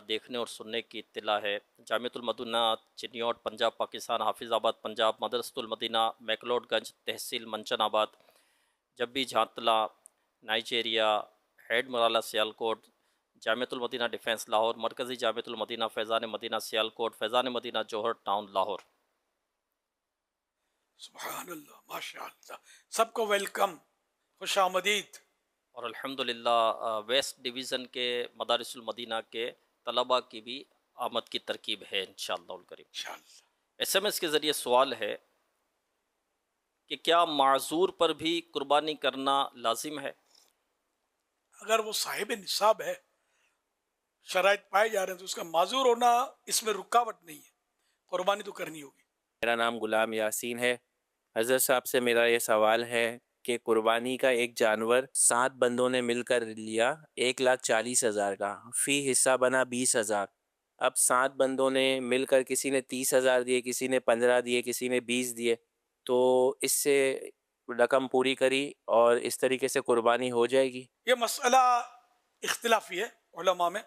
دیکھنے اور سننے کی اطلاع ہے. جامعۃ المدینہ چنیوٹ پنجاب پاکستان، حافظ آباد پنجاب، مدرسۃ المدینہ میکلوڈ گنج تحصیل منچن آباد، جبی جھانتلا نائجیریا، ہیڈ مرالا سیالکوٹ، جامعۃ المدینہ ڈیفنس لاہور، مرکزی جامعۃ المدینہ فیضان مدینہ سیالکوٹ، فیضان مدینہ جوہر ٹاؤن لاہور. سبحان اللہ، ماشاء اللہ، سب کو ویلکم، خوش آمدید. اور الحمدللہ ویسٹ ڈویژن کے مدارس المدینہ کے طلباء کی بھی آمد کی ترکیب ہے انشاءاللہ الکریم. ایس ایم ایس کے ذریعے سوال ہے کہ کیا معذور پر بھی قربانی کرنا لازم ہے؟ اگر وہ صاحب نصاب ہے، شرائط پائے جا رہے ہیں تو اس کا معذور ہونا اس میں رکاوٹ نہیں ہے، قربانی تو کرنی ہوگی. میرا نام غلام یاسین ہے. حضرت صاحب سے میرا یہ سوال ہے کہ قربانی کا ایک جانور 7 بندوں نے مل کر لیا 1,40,000 کا، فی حصہ بنا 20,000. اب 7 بندوں نے مل کر کسی نے 30,000 دیے، کسی نے 15 دیے، کسی نے 20 دیے، تو اس سے رقم پوری کری اور اس طریقے سے قربانی ہو جائے گی؟ یہ مسئلہ اختلافی ہے علماء میں،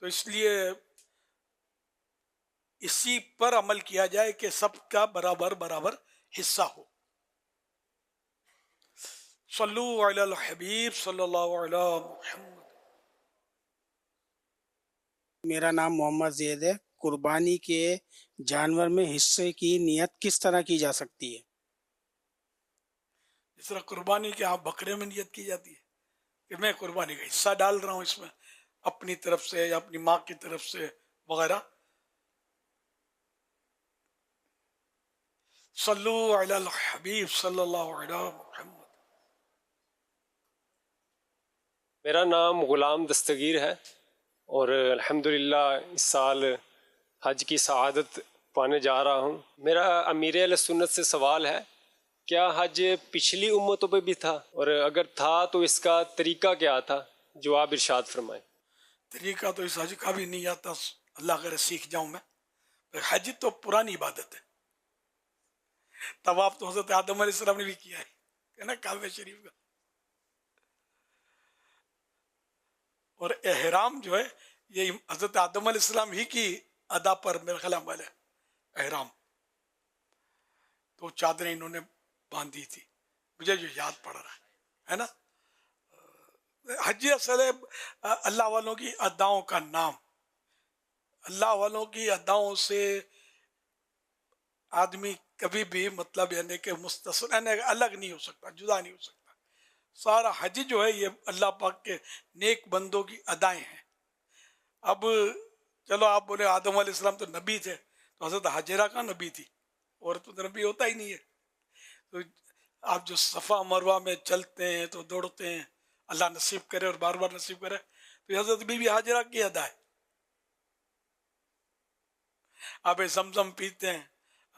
تو اس لیے اسی پر عمل کیا جائے کہ سب کا برابر برابر حصہ ہو. صلو علی الحبیب صلی اللہ علی محمد. میرا نام محمد زید ہے. قربانی کے جانور میں حصے کی نیت کس طرح کی جا سکتی ہے؟ جس طرح قربانی کے آپ بکرے میں نیت کی جاتی ہے کہ میں قربانی کا حصہ ڈال رہا ہوں اس میں اپنی طرف سے یا اپنی ماں کی طرف سے وغیرہ. صلو علی الحبیب صلی اللہ علی محمد. میرا نام غلام دستگیر ہے اور الحمدللہ اس سال حج کی سعادت پانے جا رہا ہوں. میرا امیر اہل سنت سے سوال ہے، کیا حج پچھلی امتوں پہ بھی تھا، اور اگر تھا تو اس کا طریقہ کیا تھا؟ جواب ارشاد فرمائیں. طریقہ تو اس حج کا بھی نہیں آتا، اللہ کرے سیکھ جاؤں میں. حج تو پرانی عبادت ہے. طواف تو حضرت آدم علیہ السلام نے بھی کیا ہے نا کعبہ شریف کا. اور احرام جو ہے یہ حضرت آدم علیہ السلام ہی کی ادا پر میرا خیال عمل ہے. احرام تو چادریں انہوں نے باندھی تھی، مجھے جو یاد پڑ رہا ہے نا. حج اصل ہے اللہ والوں کی اداؤں کا نام. اللہ والوں کی اداؤں سے آدمی کبھی بھی مطلب یعنی کہ مستثنا یعنی الگ نہیں ہو سکتا، جدا نہیں ہو سکتا. سارا حج جو ہے یہ اللہ پاک کے نیک بندوں کی ادائیں ہیں. اب چلو آپ بولے آدم علیہ السلام تو نبی تھے، تو حضرت حجرہ کا نبی تھی، اور تو نبی ہوتا ہی نہیں ہے. تو آپ جو صفا مروہ میں چلتے ہیں تو دوڑتے ہیں، اللہ نصیب کرے اور بار بار نصیب کرے، تو یہ حضرت بی بی حاجرہ کی ادا ہے. آپ زمزم پیتے ہیں،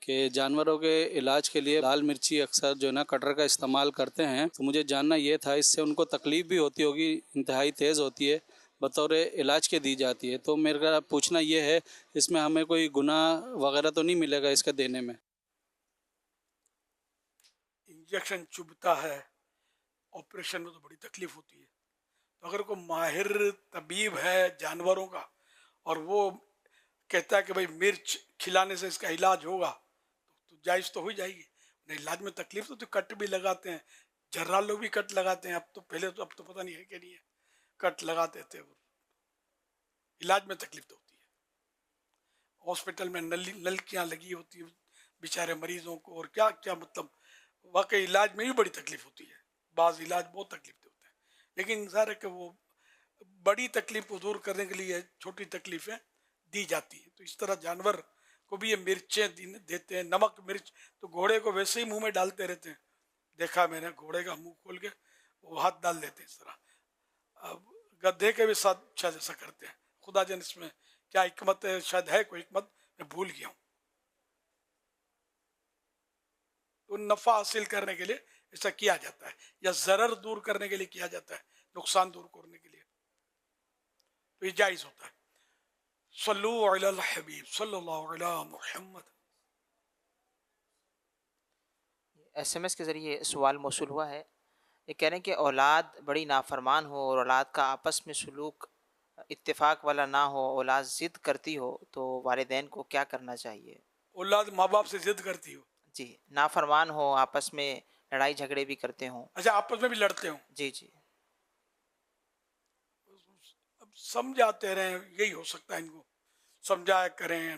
کہ جانوروں کے علاج کے لیے لال مرچی اکثر جو ہے نا کٹر کا استعمال کرتے ہیں، تو مجھے جاننا یہ تھا اس سے ان کو تکلیف بھی ہوتی ہوگی، انتہائی تیز ہوتی ہے، بطور علاج کے دی جاتی ہے، تو میرا پوچھنا یہ ہے اس میں ہمیں کوئی گناہ وغیرہ تو نہیں ملے گا اس کا دینے میں؟ انجیکشن چبھتا ہے، آپریشن میں تو بڑی تکلیف ہوتی ہے، تو اگر کوئی ماہر طبیب ہے جانوروں کا اور وہ کہتا ہے کہ بھئی مرچ کھلانے سے اس کا علاج ہوگا تو جائز تو ہو جائے گی. علاج میں تکلیف تو کٹ بھی لگاتے ہیں، جراح لوگ بھی کٹ لگاتے ہیں، اب تو پتہ نہیں ہے کہ نہیں ہے، کٹ لگاتے تھے، وہ علاج میں تکلیف تو ہوتی ہے. ہاسپٹل میں نلکیاں لگی ہوتی ہیں بیچارے مریضوں کو، اور کیا کیا مطلب واقعی علاج میں بھی بڑی تکلیف ہوتی ہے، بعض علاج بہت تکلیف دے ہوتے ہیں، لیکن ظاہر ہے کہ وہ بڑی تکلیف کو دور کرنے کے لیے چھوٹی تکلیفیں دی جاتی ہیں. تو اس طرح جانور کو بھی یہ مرچیں دیتے ہیں، نمک مرچ تو گھوڑے کو ویسے ہی منہ میں ڈالتے رہتے ہیں، دیکھا میں نے گھوڑے کا منہ کھول کے وہ ہاتھ ڈال دیتے ہیں اس طرح. اب گدھے کے بھی ساتھ شاید ایسا کرتے ہیں، خدا جان اس میں کیا حکمت ہے، شاید ہے کوئی حکمت، میں بھول گیا ہوں. تو نفع حاصل کرنے کے لیے ایسا کیا جاتا ہے، یا ضرر دور کرنے کے لیے کیا جاتا ہے، نقصان دور کرنے کے لیے، تو یہ جائز ہوتا ہے. صلو علی الحبیب صلی اللہ علی محمد. SMS کے ذریعے سوال موصول ہوا ہے، یہ کہہ رہے ہیں کہ اولاد بڑی نافرمان ہو اور اولاد کا آپس میں سلوک اتفاق والا نہ ہو، اولاد ضد کرتی ہو، تو والدین کو کیا کرنا چاہیے؟ اولاد ماں باپ سے ضد کرتی ہو، جی، نافرمان ہو، آپس میں لڑائی جھگڑے بھی کرتے ہوں. اچھا آپس میں بھی لڑتے ہوں، جی جی. اب سمجھاتے رہیں، یہی ہو سکتا ہے، ان کو سمجھایا کریں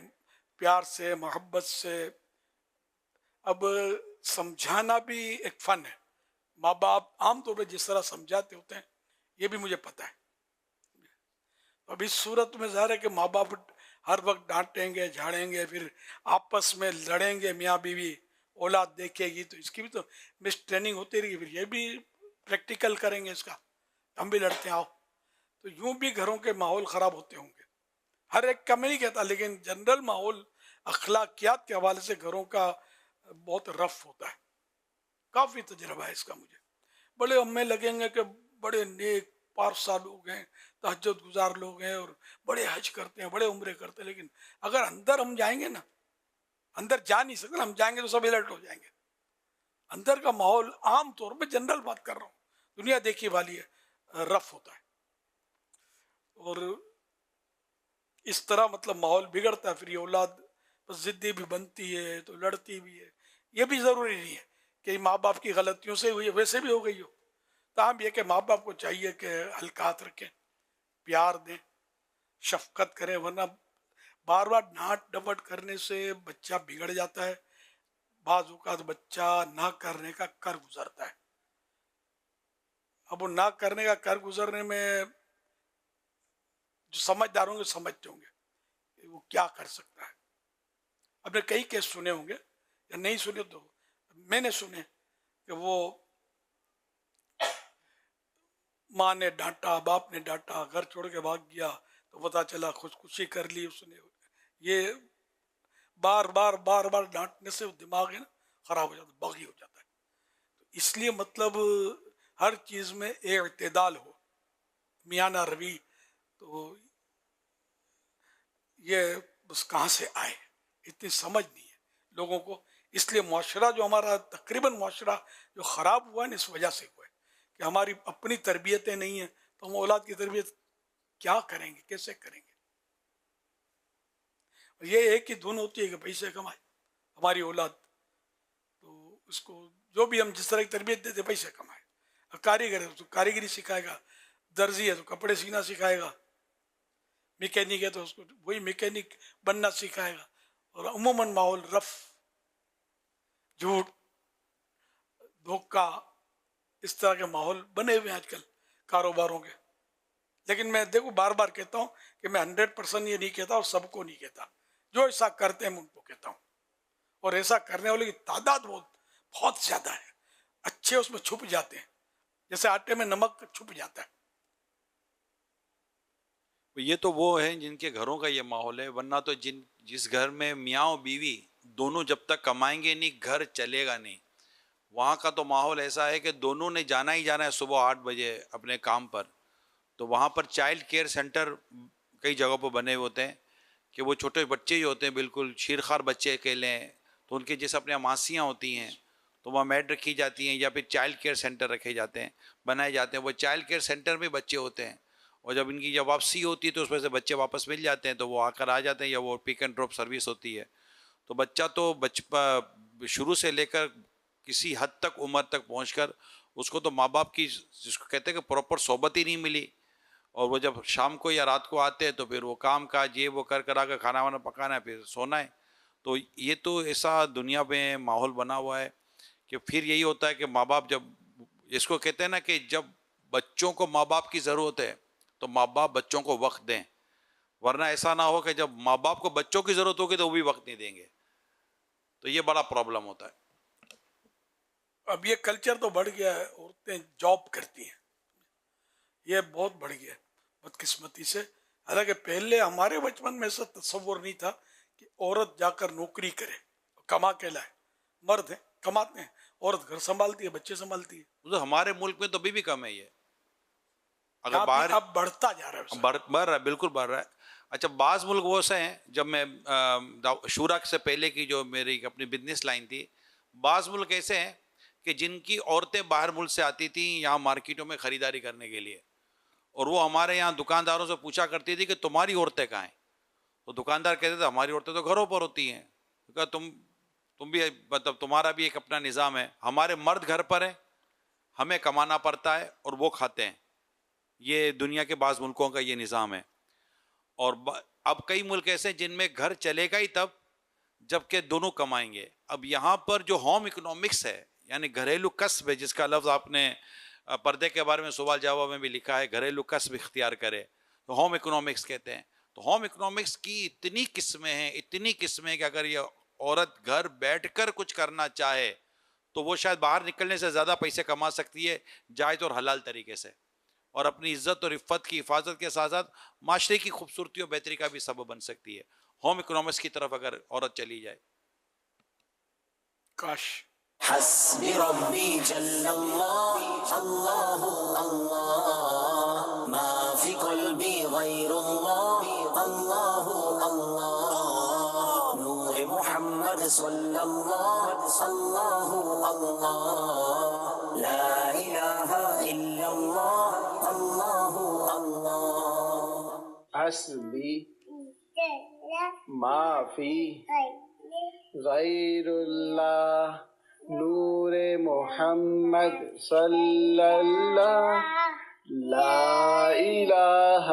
پیار سے، محبت سے. اب سمجھانا بھی ایک فن ہے، ماں باپ عام طور پہ جس طرح سمجھاتے ہوتے ہیں یہ بھی مجھے پتہ ہے. اب اس صورت میں ظاہر ہے کہ ماں باپ ہر وقت ڈانٹیں گے، جھاڑیں گے، پھر آپس میں لڑیں گے میاں بیوی، اولاد دیکھے گی تو اس کی بھی تو مس ٹریننگ ہوتی رہے گی، پھر یہ بھی پریکٹیکل کریں گے اس کا، ہم بھی لڑتے ہیں آؤ، تو یوں بھی گھروں کے ماحول خراب ہوتے ہوں گے. ہر ایک کا میں نہیں کہتا، لیکن جنرل ماحول اخلاقیات کے حوالے سے گھروں کا بہت رف ہوتا ہے. کافی تجربہ ہے اس کا مجھے. بڑے ہمیں لگیں گے کہ بڑے نیک پارسا لوگ ہیں، تہجد گزار لوگ ہیں، اور بڑے حج کرتے ہیں، بڑے عمرے کرتے ہیں، لیکن اگر اندر ہم جائیں گے نا، اندر جا نہیں سکتے، ہم جائیں گے تو سب الرٹ ہو جائیں گے. اندر کا ماحول عام طور پہ جنرل بات کر رہا ہوں، دنیا دیکھی والی ہے، رف ہوتا ہے، اور اس طرح مطلب ماحول بگڑتا ہے. پھر یہ اولاد ضدی بھی بنتی ہے تو لڑتی بھی ہے. یہ بھی ضروری نہیں ہے کہ ماں باپ کی غلطیوں سے ہوئی، ویسے بھی ہو گئی ہو، تاہم یہ کہ ماں باپ کو چاہیے کہ ہلکا ہاتھ رکھیں، پیار دیں، شفقت کریں، ورنہ بار بار ڈانٹ ڈپٹ کرنے سے بچہ بگڑ جاتا ہے. بعض اوقات بچہ نہ کرنے کا کر گزرتا ہے. اب وہ نہ کرنے کا کر گزرنے میں جو سمجھدار ہوں گے سمجھتے ہوں گے کہ وہ کیا کر سکتا ہے. اب نے کئی کیس سنے ہوں گے، یا نہیں سنے تو میں نے سنے کہ وہ ماں نے ڈانٹا، باپ نے ڈانٹا، گھر چھوڑ کے بھاگ گیا تو پتا چلا خودکشی کر لی اس نے. یہ بار بار بار بار ڈانٹنے سے دماغ ہے نا خراب ہو جاتا ہے، باغی ہو جاتا ہے. اس لیے مطلب ہر چیز میں اعتدال ہو، میانہ روی. تو یہ بس کہاں سے آئے، اتنی سمجھ نہیں ہے لوگوں کو. اس لیے معاشرہ جو ہمارا تقریباً معاشرہ جو خراب ہوا ہے نا، اس وجہ سے ہوا ہے کہ ہماری اپنی تربیتیں نہیں ہیں، تو ہم اولاد کی تربیت کیا کریں گے، کیسے کریں گے. یہ ایک ہی دھن ہوتی ہے کہ پیسے کمائے ہماری اولاد، تو اس کو جو بھی ہم جس طرح کی تربیت دیتے پیسے کمائے. کاریگر ہے تو کاریگری سکھائے گا، درزی ہے تو کپڑے سینا سکھائے گا، میکینک ہے تو اس کو وہی میکینک بننا سکھائے گا. اور عموماً ماحول رف، جھوٹ، دھوکہ، اس طرح کے ماحول بنے ہوئے ہیں آج کل کاروباروں کے. لیکن میں دیکھو بار بار کہتا ہوں کہ میں 100% یہ نہیں کہتا اور سب کو نہیں کہتا، جو ایسا کرتے ہیں میں ان کو کہتا ہوں. اور ایسا کرنے والے کی تعداد بہت زیادہ ہے. اچھے اس میں چھپ جاتے ہیں، جیسے آٹے میں نمک چھپ جاتا ہے. یہ تو وہ ہیں جن کے گھروں کا یہ ماحول ہے، ورنہ تو جس گھر میں میاں و بیوی دونوں جب تک کمائیں گے نہیں گھر چلے گا نہیں. وہاں کا تو ماحول ایسا ہے کہ دونوں نے جانا ہی جانا ہے صبح 8 بجے اپنے کام پر. تو وہاں پر چائلڈ کیئر سینٹر کئی جگہوں پر بنے ہوئے ہوتے ہیں کہ وہ چھوٹے بچے ہی ہوتے ہیں بالکل شیرخوار بچے اکیلے ہیں, تو ان کے جیسے اپنے ماسیاں ہوتی ہیں تو وہاں میڈ رکھی جاتی ہیں یا پھر چائلڈ کیئر سینٹر رکھے جاتے ہیں, بنائے جاتے ہیں. وہ چائلڈ کیئر سینٹر میں بچے ہوتے ہیں اور جب ان کی جب واپسی ہوتی ہے تو اس میں سے بچے واپس مل جاتے ہیں, تو وہ آ کر آ جاتے ہیں یا وہ پک اینڈ ڈراپ سروس ہوتی ہے. تو بچہ تو شروع سے لے کر کسی حد تک عمر تک پہنچ کر اس کو تو ماں باپ کی جس کو کہتے ہیں کہ پراپر صحبت ہی نہیں ملی, اور وہ جب شام کو یا رات کو آتے ہیں تو پھر وہ کام کاج یہ وہ کر آ کر کھانا وانا پکانا ہے پھر سونا ہے. تو یہ تو ایسا دنیا میں ماحول بنا ہوا ہے کہ پھر یہی ہوتا ہے کہ ماں باپ جب اس کو کہتے ہیں نا کہ جب بچوں کو ماں باپ کی ضرورت ہے تو ماں باپ بچوں کو وقت دیں, ورنہ ایسا نہ ہو کہ جب ماں باپ کو بچوں کی ضرورت ہوگی تو وہ بھی وقت نہیں دیں گے. تو یہ بڑا پرابلم ہوتا ہے. اب یہ کلچر تو بڑھ گیا ہے, عورتیں جاب کرتی ہیں, یہ بہت بڑھ گیا ہے بدقسمتی سے. حالانکہ پہلے ہمارے بچپن میں ایسا تصور نہیں تھا کہ عورت جا کر نوکری کرے کما کے لائے. مرد ہیں کماتے ہیں, عورت گھر سنبھالتی ہے بچے سنبھالتی ہے. ہمارے ملک میں تو ابھی بھی کم ہے یہ, اگر باہر اب بڑھتا جا رہا ہے, بڑھ رہا ہے, بالکل بڑھ رہا ہے. اچھا بعض ملک وہ سے ہیں, جب میں شورا سے پہلے کی جو میری اپنی بزنس لائن تھی, بعض ملک ایسے ہیں کہ جن کی عورتیں باہر ملک سے آتی تھیں یہاں مارکیٹوں میں خریداری کرنے کے لیے, اور وہ ہمارے یہاں دکانداروں سے پوچھا کرتی تھی کہ تمہاری عورتیں کہاں ہیں. تو دکاندار کہتے تھے ہماری عورتیں تو گھروں پر ہوتی ہیں. کہا تم بھی مطلب تمہارا بھی ایک اپنا نظام ہے, ہمارے مرد گھر پر ہیں, ہمیں کمانا پڑتا ہے اور وہ کھاتے ہیں. یہ دنیا کے بعض ملکوں کا یہ نظام ہے. اور اب کئی ملک ایسے ہیں جن میں گھر چلے گا ہی تب جب کہ دونوں کمائیں گے. اب یہاں پر جو ہوم اکنامکس ہے یعنی گھریلو کسب ہے, جس کا لفظ آپ نے پردے کے بارے میں سوال جواب میں بھی لکھا ہے, گھریلو کسب اختیار کرے تو ہوم اکنامکس کہتے ہیں. تو ہوم اکنامکس کی اتنی قسمیں کہ اگر یہ عورت گھر بیٹھ کر کچھ کرنا چاہے تو وہ شاید باہر نکلنے سے زیادہ پیسے کما سکتی ہے جائز اور حلال طریقے سے, اور اپنی عزت اور عفت کی حفاظت کے ساتھ ساتھ معاشرے کی خوبصورتی اور بہتری کا بھی سبب بن سکتی ہے ہوم اکنامکس کی طرف اگر عورت چلی جائے. کاش. حسبی ربی جل اللہ اللہ اللہ ما فی قلبی غیر اللہ اللہ اللہ نور محمد صلی اللہ اللہ اللہ لا الہ الا اللہ اللہ اللہ. حسبی ما فی غیر اللہ نور محمد صلی اللہ لا الہ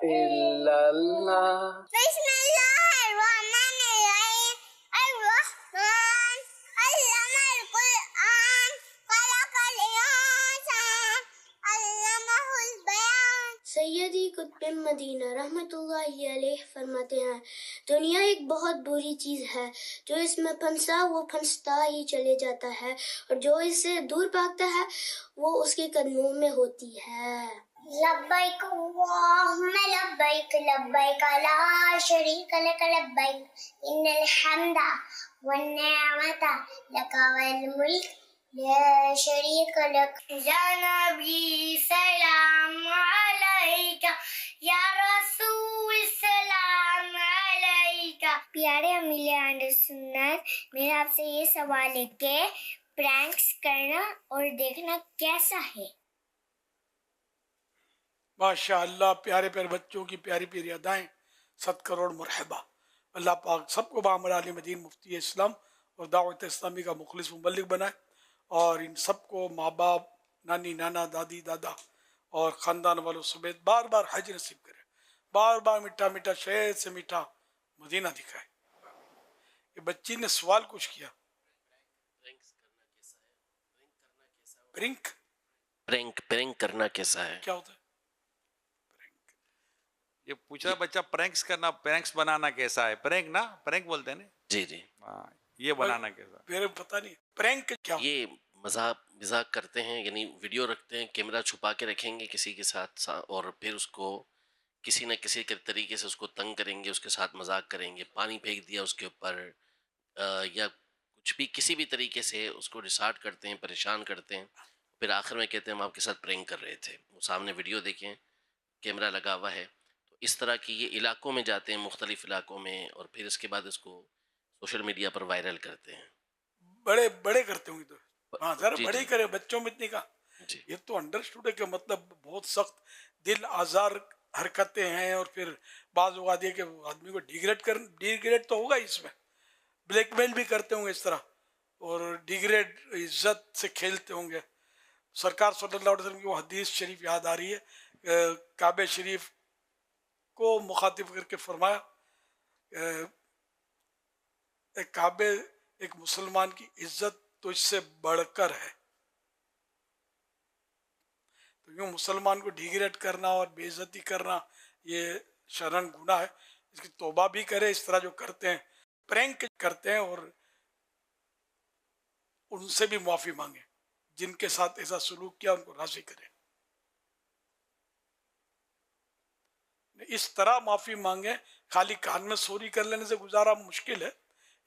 الا اللہ. بسم اللہ الرحمن الرحیم. الرحمن علم القرآن خلق الانسان علمہ البیان. سیدی قطب مدینہ رحمۃ اللہ علیہ فرماتے ہیں دنیا ایک بہت بری چیز ہے, جو اس میں پھنسا وہ پھنستا ہی چلے جاتا ہے, اور جو اس سے دور بھاگتا ہے وہ اس کے قدموں میں ہوتی ہے. لبیک اللہم لبیک لبیک لا شریک لک لبیک ان الحمد والنعمت لک والملک لا شریک لک. یا نبی سلام علیکہ, یا رسول سلام علیکہ. پیارے امیل اہل سنت, میرا آپ سے یہ سوال ہے کہ پرینکس کرنا اور دیکھنا کیسا ہے؟ ماشاء اللہ, پیارے پیارے بچوں کی پیاری پیاری ادائیں, 7 کروڑ مرحبا. اللہ پاک سب کو بامر علی مدین مفتی اسلام اور دعوت اسلامی کا مخلص مبلغ بنائے, اور ان سب کو ماں باپ, نانی نانا, دادی دادا اور خاندان والوں سمیت بار بار حج نصیب کرے, بار بار میٹھا میٹھا شہر سے میٹھا مدینہ دکھائے. یہ بچی نے سوال کچھ کیا, پرینک کرنا کیسا ہے, کیا ہوتا ہے؟ یہ پوچھ رہا بچہ پرینکس کرنا, پرینکس بنانا کیسا ہے. پرینک نا, پرینک بولتے ہیں نا. جی جی, یہ بنانا کیسا, میرے پتہ نہیں پرینک کیا. یہ مذاق کرتے ہیں, یعنی ویڈیو رکھتے ہیں, کیمرہ چھپا کے رکھیں گے کسی کے ساتھ, اور پھر اس کو کسی نہ کسی طریقے سے اس کو تنگ کریں گے, اس کے ساتھ مذاق کریں گے, پانی پھینک دیا اس کے اوپر, یا کچھ بھی کسی بھی طریقے سے اس کو ڈسارٹ کرتے ہیں، پریشان کرتے ہیں، پھر آخر میں کہتے ہیں ہم آپ کے ساتھ پرینک کر رہے تھے. وہ سامنے ویڈیو دیکھیں، کیمرہ لگا ہوا ہے. تو اس طرح کی یہ علاقوں میں جاتے ہیں، مختلف علاقوں میں، اور پھر اس کے بعد اس کو سوشل میڈیا پر وائرل کرتے ہیں. بڑے بڑے کرتے ہوں گے تو ہاں ذرا جی بڑے ہی جی کرے، بچوں میں اتنی کا جی یہ تو انڈرسٹوڈ ہے کہ مطلب بہت سخت دل آزار حرکتیں ہیں، اور پھر بعض اوقات یہ کہ آدمی کو ڈیگریڈ تو ہوگا ہی اس میں، بلیک میل بھی کرتے ہوں گے اس طرح، اور ڈیگریڈ عزت سے کھیلتے ہوں گے. سرکار صلی اللہ علیہ وسلم کی وہ حدیث شریف یاد آ رہی ہے، کعبہ شریف کو مخاطب کر کے فرمایا ایک کعبے ایک مسلمان کی عزت تو اس سے بڑھ کر ہے. تو یوں مسلمان کو ڈیگریڈ کرنا اور بے عزتی کرنا یہ شرن گناہ ہے. اس کی توبہ بھی کرے، اس طرح جو کرتے ہیں پرینک کرتے ہیں، اور ان سے بھی معافی مانگے جن کے ساتھ ایسا سلوک کیا، ان کو راضی کرے. اس طرح معافی مانگے، خالی کان میں سوری کر لینے سے گزارا مشکل ہے.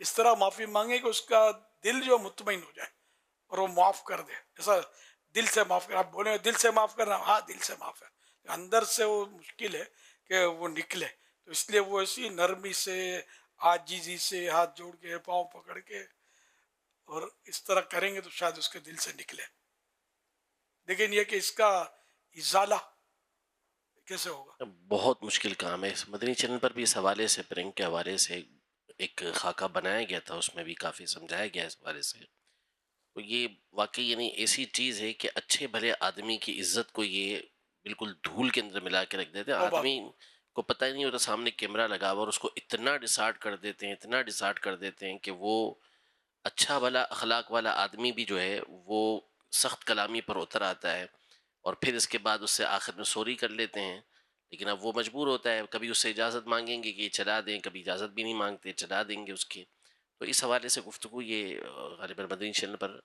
اس طرح معافی مانگے کہ اس کا دل جو مطمئن ہو جائے اور وہ معاف کر دے. ایسا دل سے معاف کر، آپ بولے دل سے معاف کرنا، ہاں دل سے معاف ہے، اندر سے وہ مشکل ہے کہ وہ نکلے. تو اس لیے وہ ایسی نرمی سے، عاجزی سے، ہاتھ جوڑ کے، پاؤں پکڑ کے، اور اس طرح کریں گے تو شاید اس کے دل سے نکلے. لیکن یہ کہ اس کا ازالہ کیسے ہوگا؟ بہت مشکل کام ہے. مدنی چینل پر بھی اس حوالے سے، پرنک کے حوالے سے ایک خاکہ بنایا گیا تھا، اس میں بھی کافی سمجھایا گیا اس حوالے سے. تو یہ واقعی یعنی ایسی چیز ہے کہ اچھے بھلے آدمی کی عزت کو یہ بالکل دھول کے اندر ملا کے رکھ دیتے ہیں. آدمی کو پتہ ہی نہیں ہوتا سامنے کیمرہ لگا ہوا، اور اس کو اتنا ڈسارٹ کر دیتے ہیں، اتنا ڈسارٹ کر دیتے ہیں کہ وہ اچھا بھلا اخلاق والا آدمی بھی جو ہے وہ سخت کلامی پر اتر آتا ہے، اور پھر اس کے بعد اس سے آخر میں سوری کر لیتے ہیں. لیکن اب وہ مجبور ہوتا ہے، کبھی اس سے اجازت مانگیں گے کہ یہ چلا دیں، کبھی اجازت بھی نہیں مانگتے، چلا دیں گے اس کی. تو اس حوالے سے گفتگو یہ غالباً مدنی چینل پر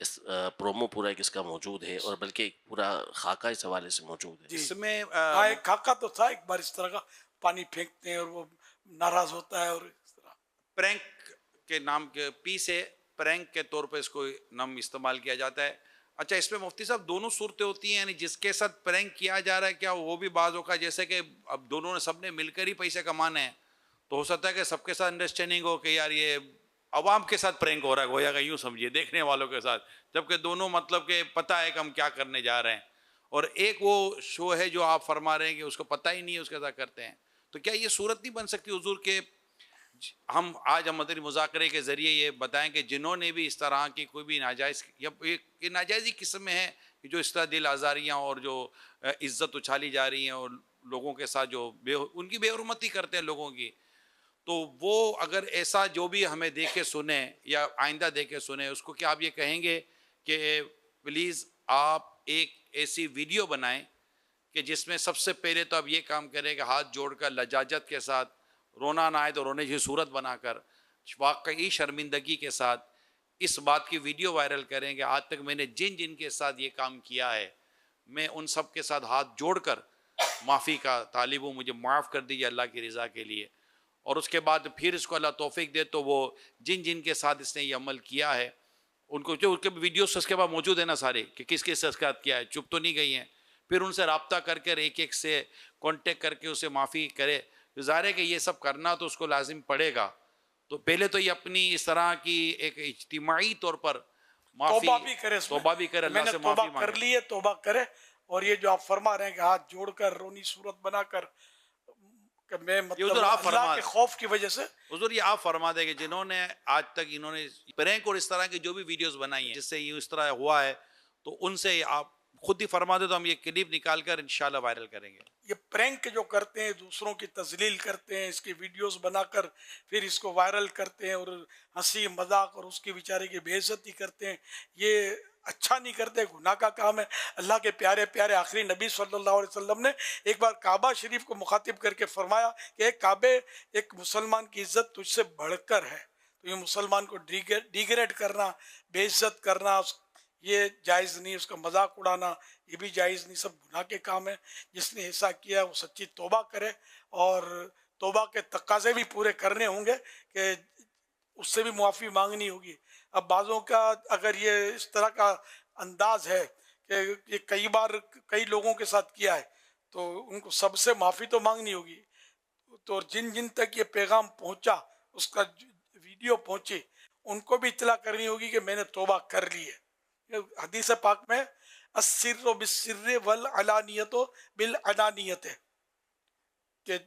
اس پرومو پورا ایک اس کا موجود ہے، اور بلکہ ایک پورا خاکہ اس حوالے سے موجود ہے. اس میں ایک خاکہ تو تھا ایک بار اس طرح کا، پانی پھینکتے ہیں اور وہ ناراض ہوتا ہے، اور اس طرح پرینک کے نام کے پی سے پرینک کے طور پہ اس کو نام استعمال کیا جاتا ہے. اچھا اس میں مفتی صاحب دونوں صورتیں ہوتی ہیں، یعنی جس کے ساتھ پرینک کیا جا رہا ہے کیا وہ بھی بعض اوقات جیسے کہ اب دونوں نے سب نے مل کر ہی پیسے کمانے ہیں، تو ہو سکتا ہے کہ سب کے ساتھ انڈرسٹینڈنگ ہو کہ یار یہ عوام کے ساتھ پرینک ہو رہا ہے، گویا کہ یوں سمجھیے دیکھنے والوں کے ساتھ، جبکہ دونوں مطلب کہ پتہ ہے کہ ہم کیا کرنے جا رہے ہیں. اور ایک وہ شو ہے جو آپ فرما رہے ہیں کہ اس کو پتہ ہی نہیں ہے اس کے ساتھ کرتے ہیں. تو کیا یہ صورت نہیں بن سکتی حضور کہ ہم آج ہم مدنی مذاکرے کے ذریعے یہ بتائیں کہ جنہوں نے بھی اس طرح کی کوئی بھی ناجائز یا یہ ناجائزی قسم میں ہے کہ جو اس طرح دل آزاریاں اور جو عزت اچھالی جا رہی ہیں اور لوگوں کے ساتھ جو ان کی بے حرمتی کرتے ہیں لوگوں کی، تو وہ اگر ایسا جو بھی ہمیں دیکھے سنیں یا آئندہ دیکھے سنیں، اس کو کیا آپ یہ کہیں گے کہ پلیز آپ ایک ایسی ویڈیو بنائیں کہ جس میں سب سے پہلے تو آپ یہ کام کریں کہ ہاتھ جوڑ کر لجاجت کے ساتھ، رونا نہ آئے تو رونے کی صورت بنا کر، واقعی شرمندگی کے ساتھ اس بات کی ویڈیو وائرل کریں کہ آج تک میں نے جن جن کے ساتھ یہ کام کیا ہے میں ان سب کے ساتھ ہاتھ جوڑ کر معافی کا طالب ہوں، مجھے معاف کر دیجیے اللہ کی رضا کے لیے. اور اس کے بعد پھر اس کو اللہ توفیق دے تو وہ جن جن کے ساتھ اس نے یہ عمل کیا ہے ان کو جو ان کے ویڈیوز اس کے بعد موجود ہیں نا سارے کہ کس کس سے ساتھ کیا ہے، چپ تو نہیں گئی ہیں، پھر ان سے رابطہ کر کے ایک ایک سے کانٹیکٹ کر کے اسے معافی کرے. ظاہر ہے کہ یہ سب کرنا تو اس کو لازم پڑے گا. تو پہلے تو یہ اپنی اس طرح کی ایک اجتماعی طور پر معافی توبہ بھی کرے، اللہ سے معافی مانگے. کر لی ہے توبہ کرے. اور یہ جو آپ فرما رہے ہیں کہ ہاتھ جوڑ کر رونی صورت بنا کر کہ میں مطلب اللہ کے خوف کی وجہ سے، حضور یہ آپ فرما دیں کہ جنہوں نے آج تک انہوں نے پرینک اور اس طرح کی جو بھی ویڈیوز بنائی ہیں جس سے یہ اس طرح ہوا ہے، تو ان سے آپ خود ہی فرما دے تو ہم یہ کلپ نکال کر انشاءاللہ وائرل کریں گے. یہ پرینک جو کرتے ہیں، دوسروں کی تذلیل کرتے ہیں، اس کی ویڈیوز بنا کر پھر اس کو وائرل کرتے ہیں اور ہنسی مذاق اور اس کی بیچارے کی بے عزتی کرتے ہیں، یہ اچھا نہیں کرتے، گناہ کا کام ہے. اللہ کے پیارے پیارے آخری نبی صلی اللہ علیہ وسلم نے ایک بار کعبہ شریف کو مخاطب کر کے فرمایا کہ ایک کعبے ایک مسلمان کی عزت تجھ سے بڑھ کر ہے. تو یہ مسلمان کو ڈیگریڈ کرنا، بے عزت کرنا، یہ جائز نہیں. اس کا مذاق اڑانا یہ بھی جائز نہیں. سب گناہ کے کام ہیں. جس نے ایسا کیا وہ سچی توبہ کرے، اور توبہ کے تقاضے بھی پورے کرنے ہوں گے کہ اس سے بھی معافی مانگنی ہوگی. اب بعضوں کا اگر یہ اس طرح کا انداز ہے کہ یہ کئی بار کئی لوگوں کے ساتھ کیا ہے تو ان کو سب سے معافی تو مانگنی ہوگی. تو جن جن تک یہ پیغام پہنچا، اس کا ویڈیو پہنچی، ان کو بھی اطلاع کرنی ہوگی کہ میں نے توبہ کر لی ہے. حدیث پاک میں السر بالسر والعلانیت بالعلانیت ہے کہ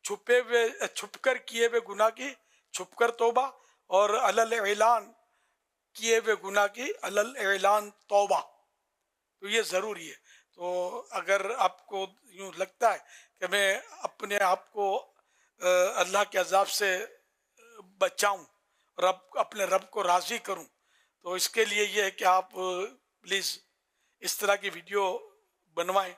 چھپ کر کیے ہوئے گناہ کی چھپ کر توبہ، اور علل اعلان کیے ہوئے گناہ کی علل اعلان توبہ. تو یہ ضروری ہے. تو اگر آپ کو یوں لگتا ہے کہ میں اپنے آپ کو اللہ کے عذاب سے بچاؤں اور اپنے رب کو راضی کروں، تو اس کے لیے یہ ہے کہ آپ پلیز اس طرح کی ویڈیو بنوائیں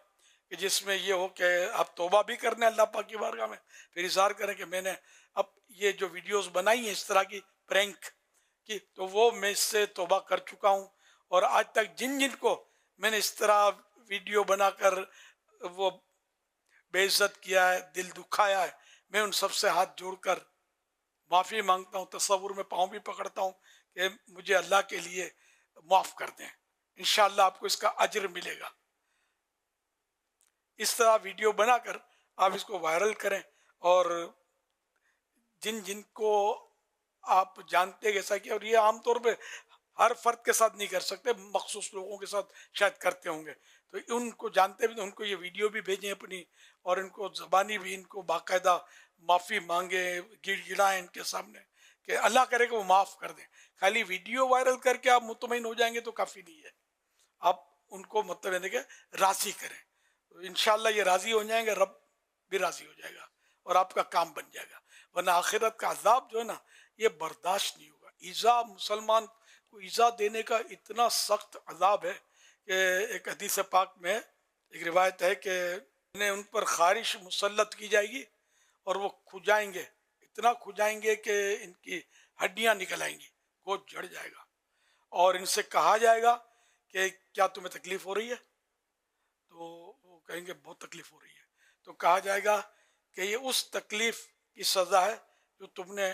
کہ جس میں یہ ہو کہ آپ توبہ بھی کرنے اللہ پاک کی بارگاہ میں، پھر اظہار کریں کہ میں نے اب یہ جو ویڈیوز بنائی ہیں اس طرح کی پرینک کی، تو وہ میں اس سے توبہ کر چکا ہوں. اور آج تک جن جن کو میں نے اس طرح ویڈیو بنا کر وہ بے عزت کیا ہے، دل دکھایا ہے، میں ان سب سے ہاتھ جوڑ کر معافی مانگتا ہوں. تصور میں پاؤں بھی پکڑتا ہوں کہ مجھے اللہ کے لیے معاف کر دیں. انشاءاللہ آپ کو اس کا اجر ملے گا. اس طرح ویڈیو بنا کر آپ اس کو وائرل کریں، اور جن جن کو آپ جانتے ہیں جیسا کہ، اور یہ عام طور پہ ہر فرد کے ساتھ نہیں کر سکتے، مخصوص لوگوں کے ساتھ شاید کرتے ہوں گے، تو ان کو جانتے بھی تو ان کو یہ ویڈیو بھی بھیجیں اپنی، اور ان کو زبانی بھی ان کو باقاعدہ معافی مانگے، گڑ گڑائیں ان کے سامنے کہ اللہ کرے کہ وہ معاف کر دیں. خالی ویڈیو وائرل کر کے آپ مطمئن ہو جائیں گے تو کافی نہیں ہے. آپ ان کو مطلب ہے کہ راضی کریں. انشاءاللہ یہ راضی ہو جائیں گے، رب بھی راضی ہو جائے گا اور آپ کا کام بن جائے گا. ورنہ آخرت کا عذاب جو ہے نا یہ برداشت نہیں ہوگا. ایذا، مسلمان کو ایذا دینے کا اتنا سخت عذاب ہے کہ ایک حدیث پاک میں ایک روایت ہے کہ ان پر خارش مسلط کی جائے گی اور وہ کھجائیں گے، اتنا کھجائیں گے کہ ان کی ہڈیاں نکل آئیں گی، گوشت جھڑ جائے گا، اور ان سے کہا جائے گا کہ کیا تمہیں تکلیف ہو رہی ہے؟ تو وہ کہیں گے بہت تکلیف ہو رہی ہے. تو کہا جائے گا کہ یہ اس تکلیف کی سزا ہے جو تم نے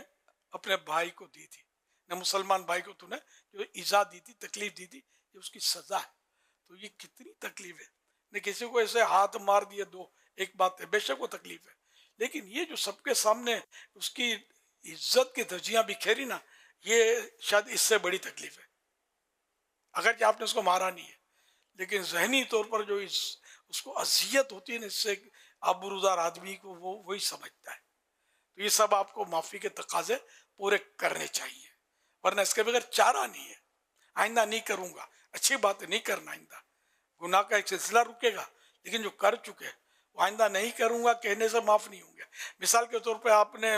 اپنے بھائی کو دی تھی، نہ مسلمان بھائی کو تم نے جو ایذا دی تھی، تکلیف دی تھی، یہ اس کی سزا ہے. تو یہ کتنی تکلیف ہے. نہ کسی کو ایسے ہاتھ مار دیے دو، ایک بات ہے، بے شک وہ تکلیف ہے، لیکن یہ جو سب کے سامنے اس کی عزت کی دھجیاں بکھیری نا، یہ شاید اس سے بڑی تکلیف ہے. اگرچہ آپ نے اس کو مارا نہیں ہے، لیکن ذہنی طور پر جو اس کو اذیت ہوتی ہے نا، اس سے آبروزار آدمی کو وہ وہی سمجھتا ہے. تو یہ سب آپ کو معافی کے تقاضے پورے کرنے چاہیے، ورنہ اس کے بغیر چارہ نہیں ہے. آئندہ نہیں کروں گا، اچھی بات ہے، نہیں کرنا. آئندہ گناہ کا ایک سلسلہ رکے گا، لیکن جو کر چکے وہ آئندہ نہیں کروں گا کہنے سے معاف نہیں ہوں گے. مثال کے طور پہ آپ نے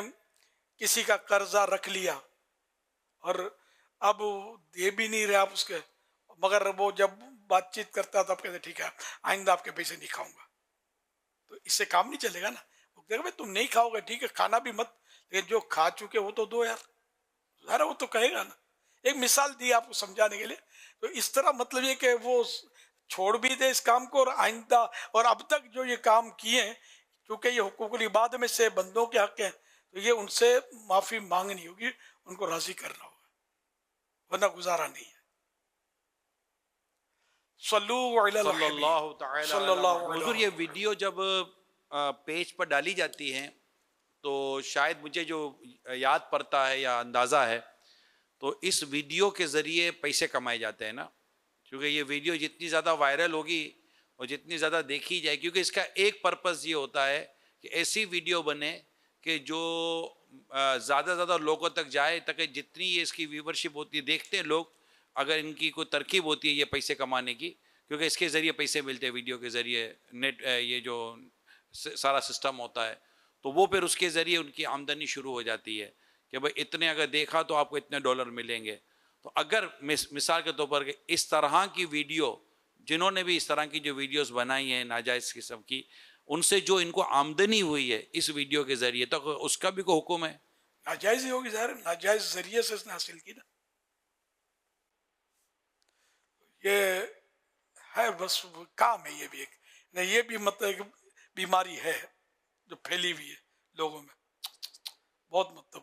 کسی کا قرضہ رکھ لیا اور اب دے بھی نہیں رہے آپ اس کے، مگر وہ جب بات چیت کرتا تب کہتے ٹھیک ہے آئندہ آپ کے پیسے نہیں کھاؤں گا. تو اس سے کام نہیں چلے گا نا. وہ کہے گا تم نہیں کھاؤ گے ٹھیک ہے، کھانا بھی مت، لیکن جو کھا چکے وہ تو دو یار. ظاہر وہ تو کہے گا نا. ایک مثال دی آپ کو سمجھانے کے لیے. تو اس طرح مطلب یہ کہ وہ چھوڑ بھی دے اس کام کو، اور آئندہ اور اب تک جو یہ کام کیے ہیں، کیونکہ یہ حقوق العباد میں سے بندوں کے حق ہیں، تو یہ ان سے معافی مانگنی ہوگی، ان کو راضی کرنا ہوگا، ورنہ گزارا نہیں ہے. صلی اللہ تعالی. حضور یہ ویڈیو جب پیج پر ڈالی جاتی ہیں تو شاید مجھے جو یاد پڑتا ہے یا اندازہ ہے تو اس ویڈیو کے ذریعے پیسے کمائے جاتے ہیں نا، کیونکہ یہ ویڈیو جتنی زیادہ وائرل ہوگی اور جتنی زیادہ دیکھی جائے، کیونکہ اس کا ایک پرپس یہ ہوتا ہے کہ ایسی ویڈیو بنے کہ جو زیادہ سے زیادہ لوگوں تک جائے، تاکہ جتنی یہ اس کی ویورشپ ہوتی ہے، دیکھتے ہیں لوگ، اگر ان کی کوئی ترکیب ہوتی ہے یہ پیسے کمانے کی، کیونکہ اس کے ذریعے پیسے ملتے ہیں، ویڈیو کے ذریعے، نیٹ یہ جو سارا سسٹم ہوتا ہے، تو وہ پھر اس کے ذریعے ان کی آمدنی شروع ہو جاتی ہے کہ بھائی اتنے اگر دیکھا تو آپ کو اتنے ڈالر ملیں گے. تو اگر مثال کے طور پر اس طرح کی ویڈیو، جنہوں نے بھی اس طرح کی جو ویڈیوز بنائی ہیں ناجائز قسم کی، ان سے جو ان کو آمدنی ہوئی ہے اس ویڈیو کے ذریعے، تو اس کا بھی کوئی حکم ہے؟ ناجائز ہی ہوگی، ظاہر ناجائز ذریعے سے اس نے حاصل کی نا. یہ ہے بس کام ہے. یہ بھی ایک نہیں، یہ بھی مطلب ایک بیماری ہے جو پھیلی ہوئی ہے لوگوں میں، بہت مطلب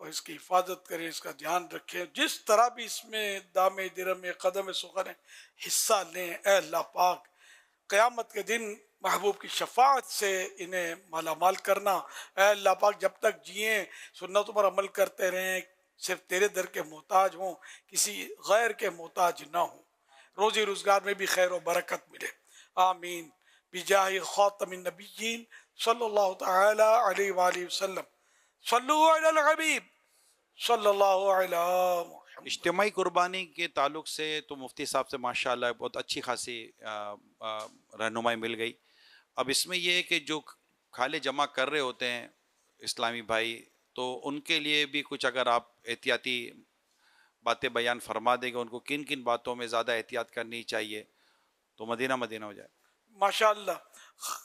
اور اس کی حفاظت کریں، اس کا دھیان رکھیں، جس طرح بھی اس میں دام درم قدم سخن حصہ لیں۔ اے اللہ پاک قیامت کے دن محبوب کی شفاعت سے انہیں مالا مال کرنا۔ اے اللہ پاک جب تک جئیں سنتوں پر عمل کرتے رہیں، صرف تیرے در کے محتاج ہوں، کسی غیر کے محتاج نہ ہوں، روزی روزگار میں بھی خیر و برکت ملے، آمین بجاہ خاتم النبیین صلی اللہ تعالی علیہ وآلہ وسلم۔ صلو علی الحبیب صلی اللہ علیہ۔ اجتماعی قربانی کے تعلق سے تو مفتی صاحب سے ماشاءاللہ بہت اچھی خاصی رہنمائی مل گئی۔ اب اس میں یہ ہے کہ جو کھالے جمع کر رہے ہوتے ہیں اسلامی بھائی، تو ان کے لیے بھی کچھ اگر آپ احتیاطی باتیں بیان فرما دیں گے، ان کو کن کن باتوں میں زیادہ احتیاط کرنی چاہیے تو مدینہ مدینہ ہو جائے۔ ماشاءاللہ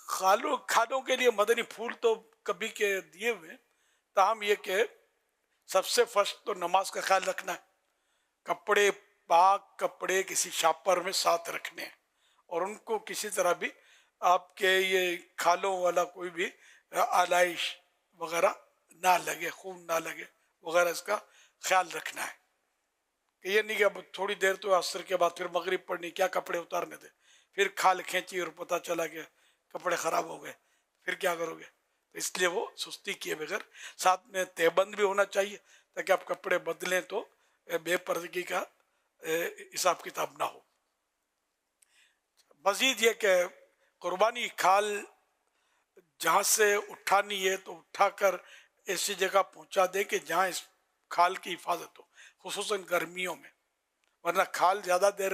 کھالوں کے لیے مدنی پھول تو کبھی کے دیے ہوئے، تاہم یہ کہ سب سے فرسٹ تو نماز کا خیال رکھنا ہے، کپڑے پاک کپڑے کسی شاپر میں ساتھ رکھنے ہیں، اور ان کو کسی طرح بھی آپ کے یہ کھالوں والا کوئی بھی آلائش وغیرہ نہ لگے، خون نہ لگے وغیرہ، اس کا خیال رکھنا ہے کہ یہ نہیں کہ اب تھوڑی دیر تو عصر کے بعد پھر مغرب پڑھنی، کیا کپڑے اتارنے تھے، پھر کھال کھینچی اور پتہ چلا کہ کپڑے خراب ہو گئے، پھر کیا کرو گے؟ تو اس لیے وہ سستی کیے بغیر ساتھ میں تہبند بھی ہونا چاہیے تاکہ آپ کپڑے بدلیں تو بے پردگی کا حساب کتاب نہ ہو۔ مزید یہ کہ قربانی کھال جہاں سے اٹھانی ہے تو اٹھا کر ایسی جگہ پہنچا دے کہ جہاں اس کھال کی حفاظت ہو، خصوصاً گرمیوں میں، ورنہ کھال زیادہ دیر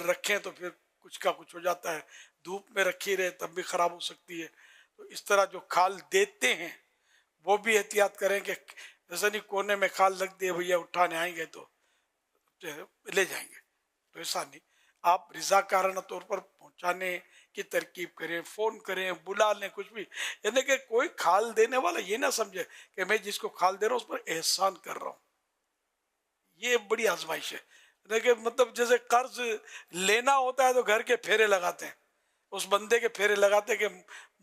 رکھیں تو پھر کچھ کا کچھ ہو جاتا ہے، دھوپ میں رکھی رہے تب بھی خراب ہو سکتی ہے۔ تو اس طرح جو کھال دیتے ہیں وہ بھی احتیاط کریں کہ جیسا نہیں کونے میں کھال رکھ دے بھیا اٹھانے آئیں گے تو لے جائیں گے، تو ایسا نہیں، آپ رضاکارانہ طور پر پہنچانے کی ترکیب کریں، فون کریں، بلا لیں، کچھ بھی، یعنی کہ کوئی کھال دینے والا یہ نہ سمجھے کہ میں جس کو کھال دے رہا ہوں اس پر احسان کر رہا ہوں، یہ بڑی آزمائش ہے۔ لیکن مطلب جیسے قرض لینا ہوتا ہے تو گھر کے پھیرے لگاتے ہیں، اس بندے کے پھیرے لگاتے کہ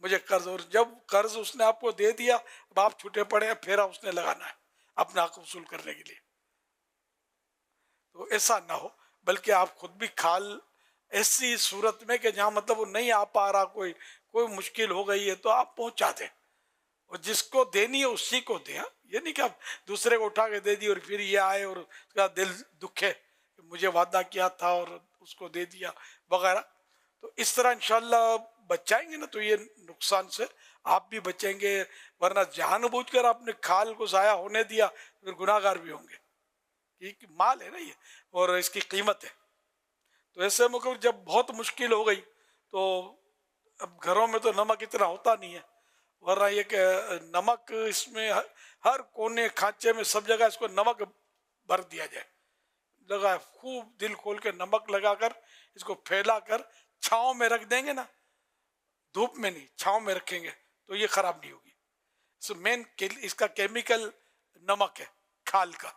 مجھے قرض، اور جب قرض اس نے آپ کو دے دیا اب آپ چھوٹے پڑے ہیں، پھیرا اس نے لگانا ہے اپنا حق وصول کرنے کے لیے۔ تو ایسا نہ ہو، بلکہ آپ خود بھی کھال ایسی صورت میں کہ جہاں مطلب وہ نہیں آ پا رہا، کوئی مشکل ہو گئی ہے تو آپ پہنچا دیں، اور جس کو دینی ہے اسی کو دیں، یہ نہیں کہ آپ دوسرے کو اٹھا کے دے دی اور پھر یہ آئے اور اس کا دل دکھے کہ مجھے وعدہ کیا تھا اور اس کو دے دیا وغیرہ۔ تو اس طرح انشاءاللہ بچائیں گے نا تو یہ نقصان سے آپ بھی بچیں گے، ورنہ جان بوجھ کر آپ نے کھال کو ضائع ہونے دیا پھر گناہ گار بھی ہوں گے، کیونکہ مال ہے نا یہ اور اس کی قیمت ہے۔ تو ایسے میں جب بہت مشکل ہو گئی تو اب گھروں میں تو نمک اتنا ہوتا نہیں ہے، ورنہ یہ کہ نمک اس میں ہر کونے کھانچے میں سب جگہ اس کو نمک بھر دیا جائے، لگا خوب دل کھول کے نمک لگا کر اس کو پھیلا کر چھاؤں میں رکھ دیں گے نا، دھوپ میں نہیں چھاؤں میں رکھیں گے تو یہ خراب نہیں ہوگی۔ مین اس کا کیمیکل نمک ہے کھال کا،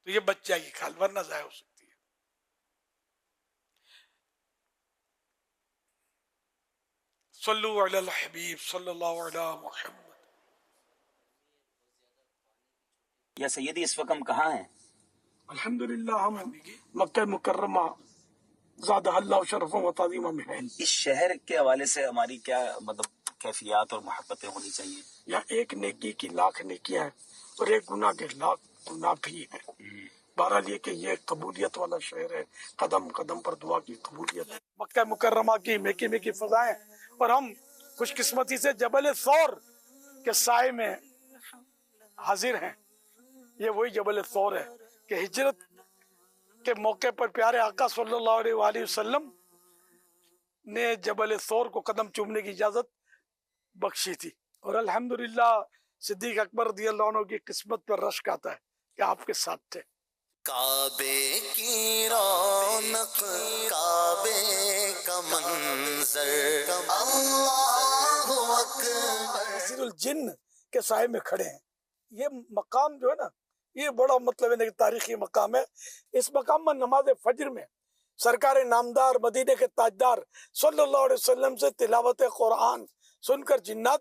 تو یہ بچ جائے گی کھال، ورنہ ضائع ہو سکتی ہے۔ صلو علی الحبیب صلی اللہ علی محمد۔ یا سیدی اس وقت ہم کہاں ہیں؟ الحمدللہ ہم مکہ مکرمہ زادہ اللہ شرف و تعظیمہ میں ہیں۔ اس شہر کے حوالے سے ہماری کیا مطلب کیفیات اور محبتیں ہونی چاہیے؟ یا ایک نیکی کی لاکھ نیکیاں ہیں اور ایک گناہ کے لاکھ گناہ بھی ہیں۔ بہرحال یہ کہ یہ قبولیت والا شہر ہے، قدم قدم پر دعا کی قبولیت ہے۔ مکہ مکرمہ کی میکی میکی فضائیں، اور ہم خوش قسمتی سے جبل ثور کے سائے میں حاضر ہیں۔ یہ وہی جبل ثور ہے کہ ہجرت کے موقع پر پیارے آقا صلی اللہ علیہ وآلہ وسلم نے جبل ثور کو قدم چومنے کی اجازت بخشی تھی، اور الحمدللہ صدیق اکبر رضی اللہ عنہ کی قسمت پر رشک آتا ہے کہ آپ کے ساتھ تھے۔ کعبے کی رونق، کعبے کا منظر، اللہ اکبر۔ مسجد الجن کے سائے میں کھڑے ہیں۔ یہ مقام جو ہے نا، یہ بڑا مطلب ہے کہ تاریخی مقام ہے۔ اس مقام میں نماز فجر میں سرکار نامدار مدینے کے تاجدار صلی اللہ علیہ وسلم سے تلاوت قرآن سن کر جنات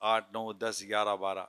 8, 9, 10, 11, 12।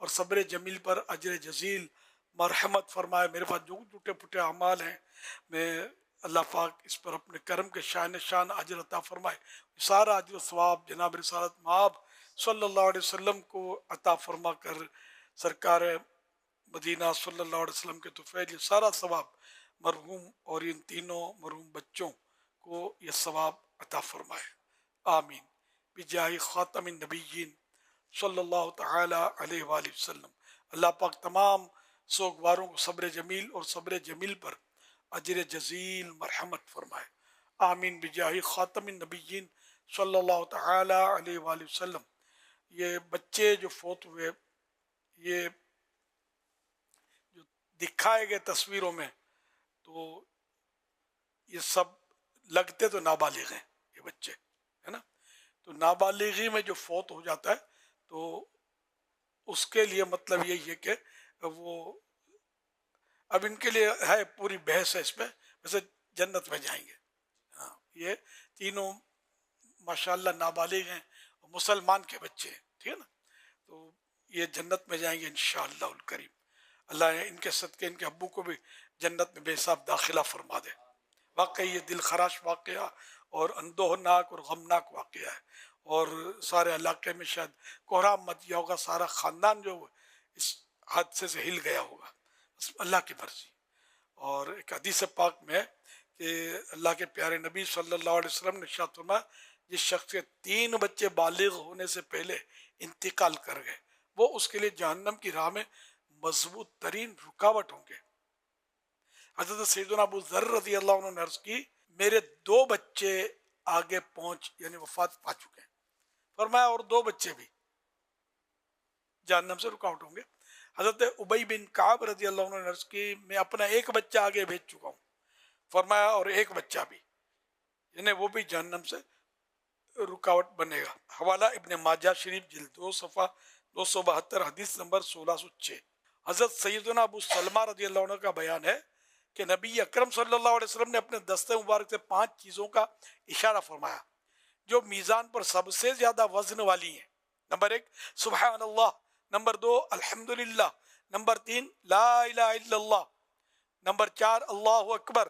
اور صبر جمیل پر اجر جزیل مرحمت فرمائے. میرے پاس جو ٹوٹے پھوٹے اعمال ہیں میں اللہ پاک اس پر اپنے کرم کے شان اجر عطا فرمائے. سارا اجر و ثواب جناب رسالت مآب صلی اللہ علیہ وسلم کو عطا فرما کر سرکار مدینہ صلی اللہ علیہ وسلم کے طفیل یہ سارا ثواب مرحوم اور ان تینوں مرحوم بچوں کو یہ ثواب عطا فرمائے. آمین بجاہ خاتم النبیین صلی اللہ تعالی علیہ وآلہ وسلم. اللہ پاک تمام سوگواروں کو صبر جمیل اور صبر جمیل پر اجر جزیل مرحمت فرمائے. آمین بجاہ خاتم النبیین صلی اللہ تعالی علیہ وآلہ وسلم. یہ بچے جو فوت ہوئے یہ جو دکھائے گئے تصویروں میں تو یہ سب لگتے تو نابالغ ہیں یہ بچے ہے نا. تو نابالغی میں جو فوت ہو جاتا ہے تو اس کے لیے مطلب یہی ہے کہ وہ اب ان کے لیے ہے پوری بحث ہے اس پہ. ویسے جنت میں جائیں گے. ہاں یہ تینوں ماشاءاللہ نابالغ ہیں اور مسلمان کے بچے ہیں ٹھیک ہے نا. تو یہ جنت میں جائیں گے انشاءاللہ الکریم. اللہ ان کے صدقے ان کے ابو کو بھی جنت میں بے حساب داخلہ فرما دے. واقعی یہ دل خراش واقعہ اور اندوہناک اور غمناک واقعہ ہے اور سارے علاقے میں شاید کوہرام مچ گیا ہوگا. سارا خاندان جو اس حادثے سے ہل گیا ہوگا. بس اللہ کی مرضی. اور ایک حدیث پاک میں ہے کہ اللہ کے پیارے نبی صلی اللہ علیہ وسلم نے ارشاد فرمایا جس شخص کے 3 بچے بالغ ہونے سے پہلے انتقال کر گئے وہ اس کے لیے جہنم کی راہ میں مضبوط ترین رکاوٹ ہوں گے. حضرت سیدنا ابو ذر رضی اللہ عنہ نے عرض کی میرے 2 بچے آگے پہنچ یعنی وفات پا چکے ہیں. فرمایا اور 2 بچے بھی جہنم سے رکاوٹ ہوں گے. حضرت ابی بن کعب رضی اللہ عنہ نے عرض کی میں اپنا 1 بچہ آگے بھیج چکا ہوں. فرمایا اور 1 بچہ بھی یعنی وہ بھی جہنم سے رکاوٹ بنے گا. حوالہ ابن ماجہ شریف جلد 2 صفحہ 272 حدیث نمبر 1606. حضرت سیدنا ابو سلمہ رضی اللہ عنہ کا بیان ہے کہ نبی اکرم صلی اللہ علیہ وسلم نے اپنے دست مبارک سے 5 چیزوں کا اشارہ فرمایا جو میزان پر سب سے زیادہ وزن والی ہیں. نمبر 1 سبحان اللہ. نمبر 2 الحمدللہ. نمبر 3 لا الہ الا اللہ. نمبر 4 اللہ اکبر.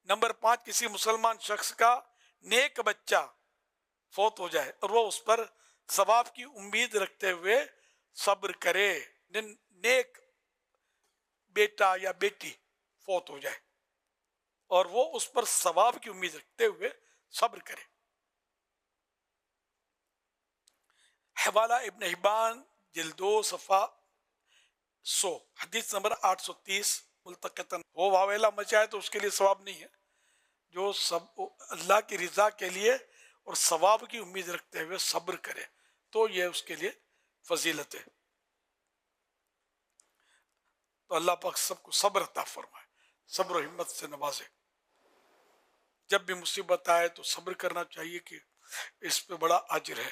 نمبر 5 کسی مسلمان شخص کا نیک بچہ فوت ہو جائے اور وہ اس پر ثواب کی امید رکھتے ہوئے صبر کرے. نیک بیٹا یا بیٹی فوت ہو جائے اور وہ اس پر ثواب کی امید رکھتے ہوئے صبر کرے. حوالہ ابن حبان جلد 2 صفحہ 100 حدیث نمبر 830 ملتقطن. وہ واویلا مچائے تو اس کے لیے ثواب نہیں ہے. جو سب اللہ کی رضا کے لیے اور ثواب کی امید رکھتے ہوئے صبر کرے تو یہ اس کے لیے فضیلت ہے. تو اللہ پاک سب کو صبر عطا فرمائے, صبر و ہمت سے نوازے. جب بھی مصیبت آئے تو صبر کرنا چاہیے کہ اس پہ بڑا اجر ہے.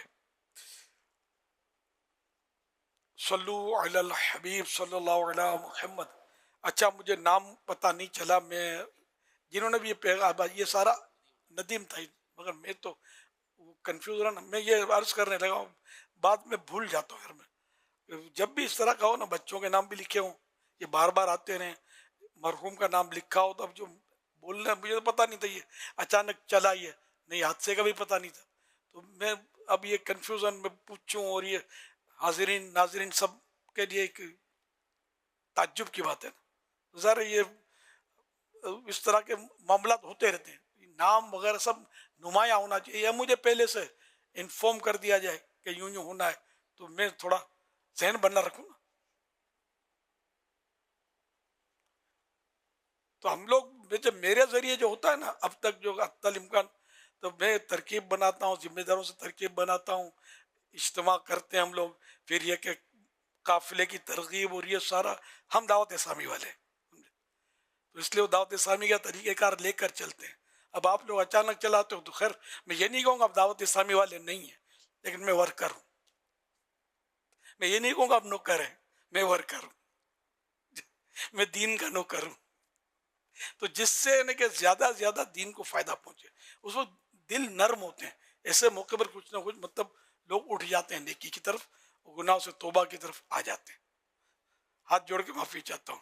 صلو علی الحبیب صلی اللہ علیہ محمد. اچھا مجھے نام پتہ نہیں چلا, میں جنہوں نے بھی یہ پیغام یہ سارا ندیم تھا مگر میں تو کنفیوز رہا نا. میں یہ عرض کرنے لگا ہوں بعد میں بھول جاتا ہوں. میں جب بھی اس طرح کا ہو نا بچوں کے نام بھی لکھے ہوں یہ بار بار آتے رہیں مرحوم کا نام لکھا ہو تو اب جو بولنا مجھے تو پتہ نہیں تھا یہ اچانک چلا یہ نہیں حادثے کا بھی پتہ نہیں تھا تو میں اب یہ کنفیوژن میں پوچھوں اور یہ حاضرین ناظرین سب کے لیے ایک تعجب کی بات ہے نا. ظاہر یہ اس طرح کے معاملات ہوتے رہتے ہیں. نام وغیرہ سب نمایاں ہونا چاہیے. یہ مجھے پہلے سے انفارم کر دیا جائے کہ یوں یوں ہونا ہے تو میں تھوڑا ذہن بننا رکھوں نا. تو ہم لوگ میرے ذریعے جو ہوتا ہے نا اب تک جو حتی الامکان تو میں ترکیب بناتا ہوں, ذمہ داروں سے ترکیب بناتا ہوں, اجتماع کرتے ہیں ہم لوگ. پھر یہ کہ قافلے کی ترغیب اور یہ سارا ہم دعوت اسلامی والے تو اس لیے وہ دعوت اسلامی کا طریقہ کار لے کر چلتے ہیں. اب آپ لوگ اچانک چلاتے ہو تو خیر میں یہ نہیں کہوں گا اب دعوت اسلامی والے نہیں ہیں لیکن میں ورکر ہوں. میں یہ نہیں کہوں گا اب نوکر ہیں, میں ورکر ہوں, میں دین کا نوکر ہوں. تو جس سے کہ زیادہ سے زیادہ دین کو فائدہ پہنچے اس وقت دل نرم ہوتے ہیں. ایسے موقع پر کچھ نہ کچھ مطلب لوگ اٹھ جاتے ہیں نیکی کی طرف وہ گناہوں سے توبہ کی طرف آ جاتے ہیں. ہاتھ جوڑ کے معافی چاہتا ہوں.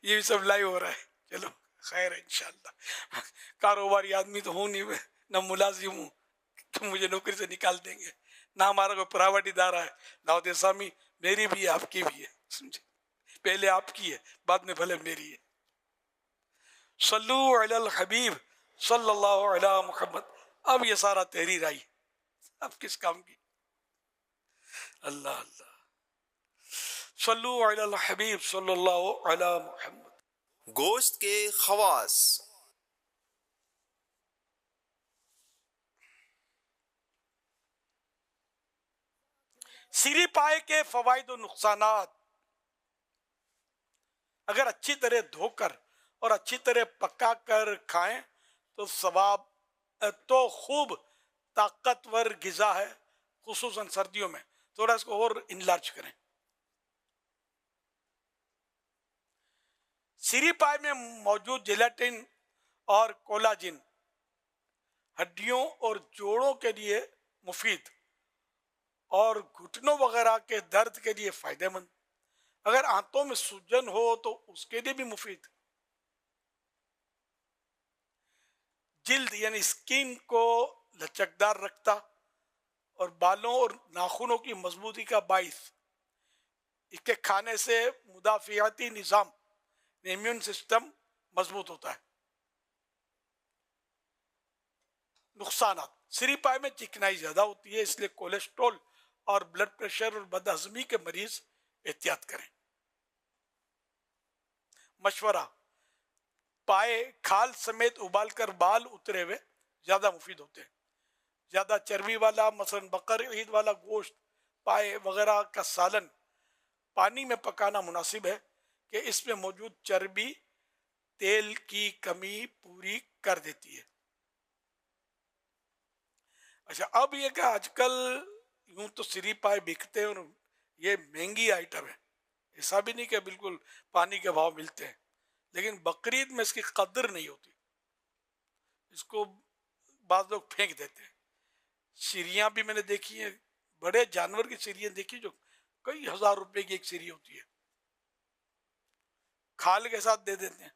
یہ بھی سب لائیو ہو رہا ہے. چلو خیر ہے انشاءاللہ. کاروباری آدمی تو ہوں نہیں میں، نہ ملازم ہوں کہ مجھے نوکری سے نکال دیں گے، نہ ہمارا کوئی پرائیویٹ ادارہ ہے. دعوت اسلامی میری بھی ہے، آپ کی بھی ہے، سمجھے؟ پہلے آپ کی ہے، بعد میں بھلے میری ہے. صلو علی الحبیب صلی اللہ علی محمد. اب یہ سارا تحریر آئی، اب کس کام کی؟ اللہ اللہ. صلو علی الحبیب صلی اللہ علی محمد. گوشت کے خواص. سیری پائے کے فوائد و نقصانات. اگر اچھی طرح دھو کر اور اچھی طرح پکا کر کھائیں تو ثواب تو خوب طاقتور غذا ہے، خصوصاً سردیوں میں. تھوڑا اس کو اور انلارج کریں. سیری پائے میں موجود جیلاٹن اور کولاجن ہڈیوں اور جوڑوں کے لیے مفید اور گھٹنوں وغیرہ کے درد کے لیے فائدہ مند. اگر آنتوں میں سوجن ہو تو اس کے لیے بھی مفید. جلد یعنی اسکن کو لچکدار رکھتا اور بالوں اور ناخنوں کی مضبوطی کا باعث. اس کے کھانے سے مدافعتی نظام، امیون سسٹم مضبوط ہوتا ہے. نقصانات. سری پائے میں چکنائی زیادہ ہوتی ہے، اس لیے کولیسٹرول اور بلڈ پریشر اور بد ہضمی کے مریض احتیاط کریں. مشورہ: پائے کھال سمیت ابال کر بال اترے ہوئے زیادہ مفید ہوتے ہیں. زیادہ چربی والا مثلا بقر عید والا گوشت، پائے وغیرہ کا سالن پانی میں پکانا مناسب ہے کہ اس میں موجود چربی تیل کی کمی پوری کر دیتی ہے. اچھا، اب یہ کہ آج کل یوں تو سری پائے بکتے ہیں اور یہ مہنگی آئٹم ہے، ایسا بھی نہیں کہ بالکل پانی کے بھاؤ ملتے ہیں، لیکن بقرعید میں اس کی قدر نہیں ہوتی. اس کو بعض لوگ پھینک دیتے ہیں. سیریاں بھی میں نے دیکھی ہیں، بڑے جانور کی سیریاں دیکھی جو کئی ہزار روپے کی ایک سیری ہوتی ہے، کھال کے ساتھ دے دیتے ہیں.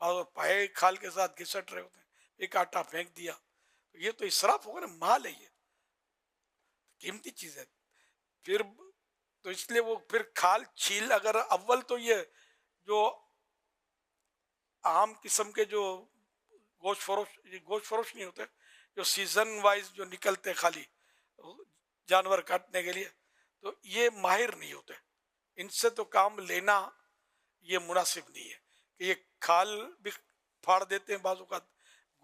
بعض پائے کھال کے ساتھ گھسٹ رہے ہوتے ہیں، ایک آٹا پھینک دیا. یہ تو اسراف ہو گیا، مال ہے، یہ قیمتی چیز ہے. پھر تو اس لیے وہ پھر کھال چھیل، اگر اول تو یہ جو عام قسم کے جو گوشت فروش نہیں ہوتے، جو سیزن وائز جو نکلتے خالی جانور کاٹنے کے لیے، تو یہ ماہر نہیں ہوتے. ان سے تو کام لینا یہ مناسب نہیں ہے کہ یہ کھال بھی پھاڑ دیتے ہیں. بعض اوقات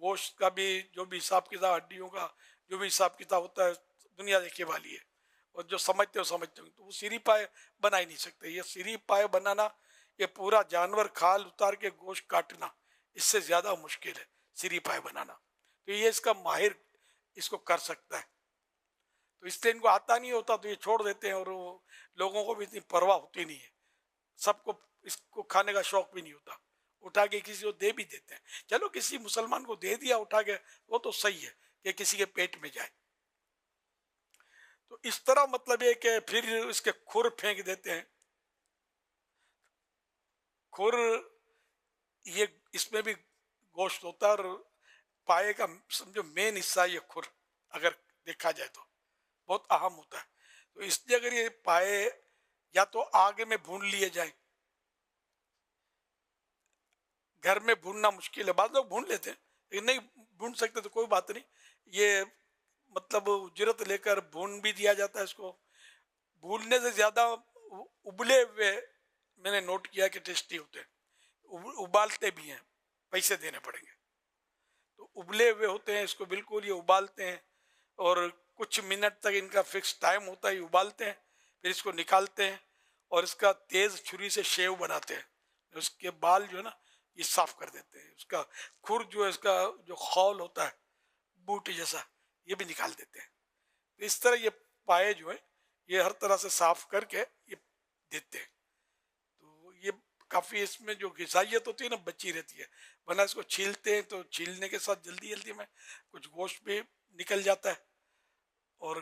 گوشت کا بھی جو بھی حساب کتاب، ہڈیوں کا جو بھی حساب کتاب ہوتا ہے، دنیا دیکھے والی ہے، اور جو سمجھتے ہو سمجھتے ہو. تو وہ سیری پائے بنا ہی نہیں سکتے. یہ سیری پائے بنانا، یہ پورا جانور کھال اتار کے گوشت کاٹنا، اس سے زیادہ مشکل ہے سیری پائے بنانا. تو یہ اس کا ماہر اس کو کر سکتا ہے. تو اس لیے ان کو آتا نہیں ہوتا تو یہ چھوڑ دیتے ہیں، اور وہ لوگوں کو بھی اتنی پرواہ ہوتی نہیں ہے. سب کو اس کو کھانے کا شوق بھی نہیں ہوتا، اٹھا کے کسی کو دے بھی دیتے ہیں. چلو کسی مسلمان کو دے دیا اٹھا کے، وہ تو صحیح ہے کہ کسی کے پیٹ میں جائے. تو اس طرح مطلب یہ کہ پھر اس کے کھر پھینک دیتے ہیں. کھر یہ اس میں بھی گوشت ہوتا ہے، اور پائے کا سمجھو مین حصہ یہ کھر، اگر دیکھا جائے تو بہت اہم ہوتا ہے. تو اس لیے اگر یہ پائے یا تو آگ میں بھون لیے جائیں، گھر میں بھوننا مشکل ہے، بعض لوگ بھون لیتے ہیں، لیکن نہیں بھون سکتے تو کوئی بات نہیں. یہ مطلب اجرت لے کر بھون بھی دیا جاتا ہے. اس کو بھوننے سے زیادہ ابلے ہوئے میں نے نوٹ کیا کہ ٹیسٹی ہوتے ہیں. ابالتے بھی ہیں، پیسے دینے پڑیں گے. تو ابلے ہوئے ہوتے ہیں، اس کو بالکل یہ ابالتے ہیں، اور کچھ منٹ تک ان کا فکس ٹائم ہوتا ہے، یہ ابالتے ہیں، پھر اس کو نکالتے ہیں اور اس کا تیز چھری سے شیو بناتے ہیں. اس کے بال جو ہے نا یہ صاف کر دیتے ہیں. اس کا کھر جو ہے، اس کا جو خول ہوتا ہے بوٹی جیسا، یہ بھی نکال دیتے ہیں. اس طرح یہ پائے جو ہے یہ ہر طرح سے صاف کر کے یہ دیتے ہیں. تو یہ کافی اس میں جو غذائیت ہوتی ہے نا بچی رہتی ہے. ورنہ اس کو چھیلتے ہیں تو چھیلنے کے ساتھ جلدی میں کچھ گوشت بھی نکل جاتا ہے، اور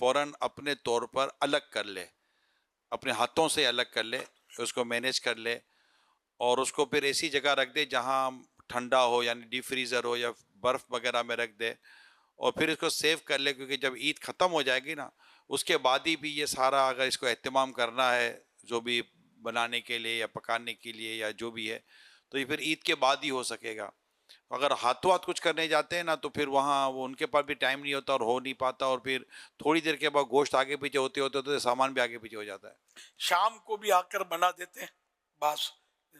فوراً اپنے طور پر الگ کر لے، اپنے ہاتھوں سے الگ کر لے، اس کو مینیج کر لے، اور اس کو پھر ایسی جگہ رکھ دے جہاں ٹھنڈا ہو، یعنی ڈیپ فریزر ہو یا برف وغیرہ میں رکھ دے، اور پھر اس کو سیو کر لے، کیونکہ جب عید ختم ہو جائے گی نا اس کے بعد ہی بھی یہ سارا اگر اس کو اہتمام کرنا ہے جو بھی بنانے کے لیے یا پکانے کے لیے یا جو بھی ہے، تو یہ پھر عید کے بعد ہی ہو سکے گا۔ اگر ہاتھوں ہاتھ کچھ کرنے جاتے ہیں نا تو پھر وہاں وہ ان کے پاس بھی ٹائم نہیں ہوتا اور ہو نہیں پاتا، اور پھر تھوڑی دیر کے بعد گوشت آگے پیچھے ہوتے ہوتے تو سامان بھی آگے پیچھے ہو جاتا ہے۔ شام کو بھی آ کر بنا دیتے ہیں، بعض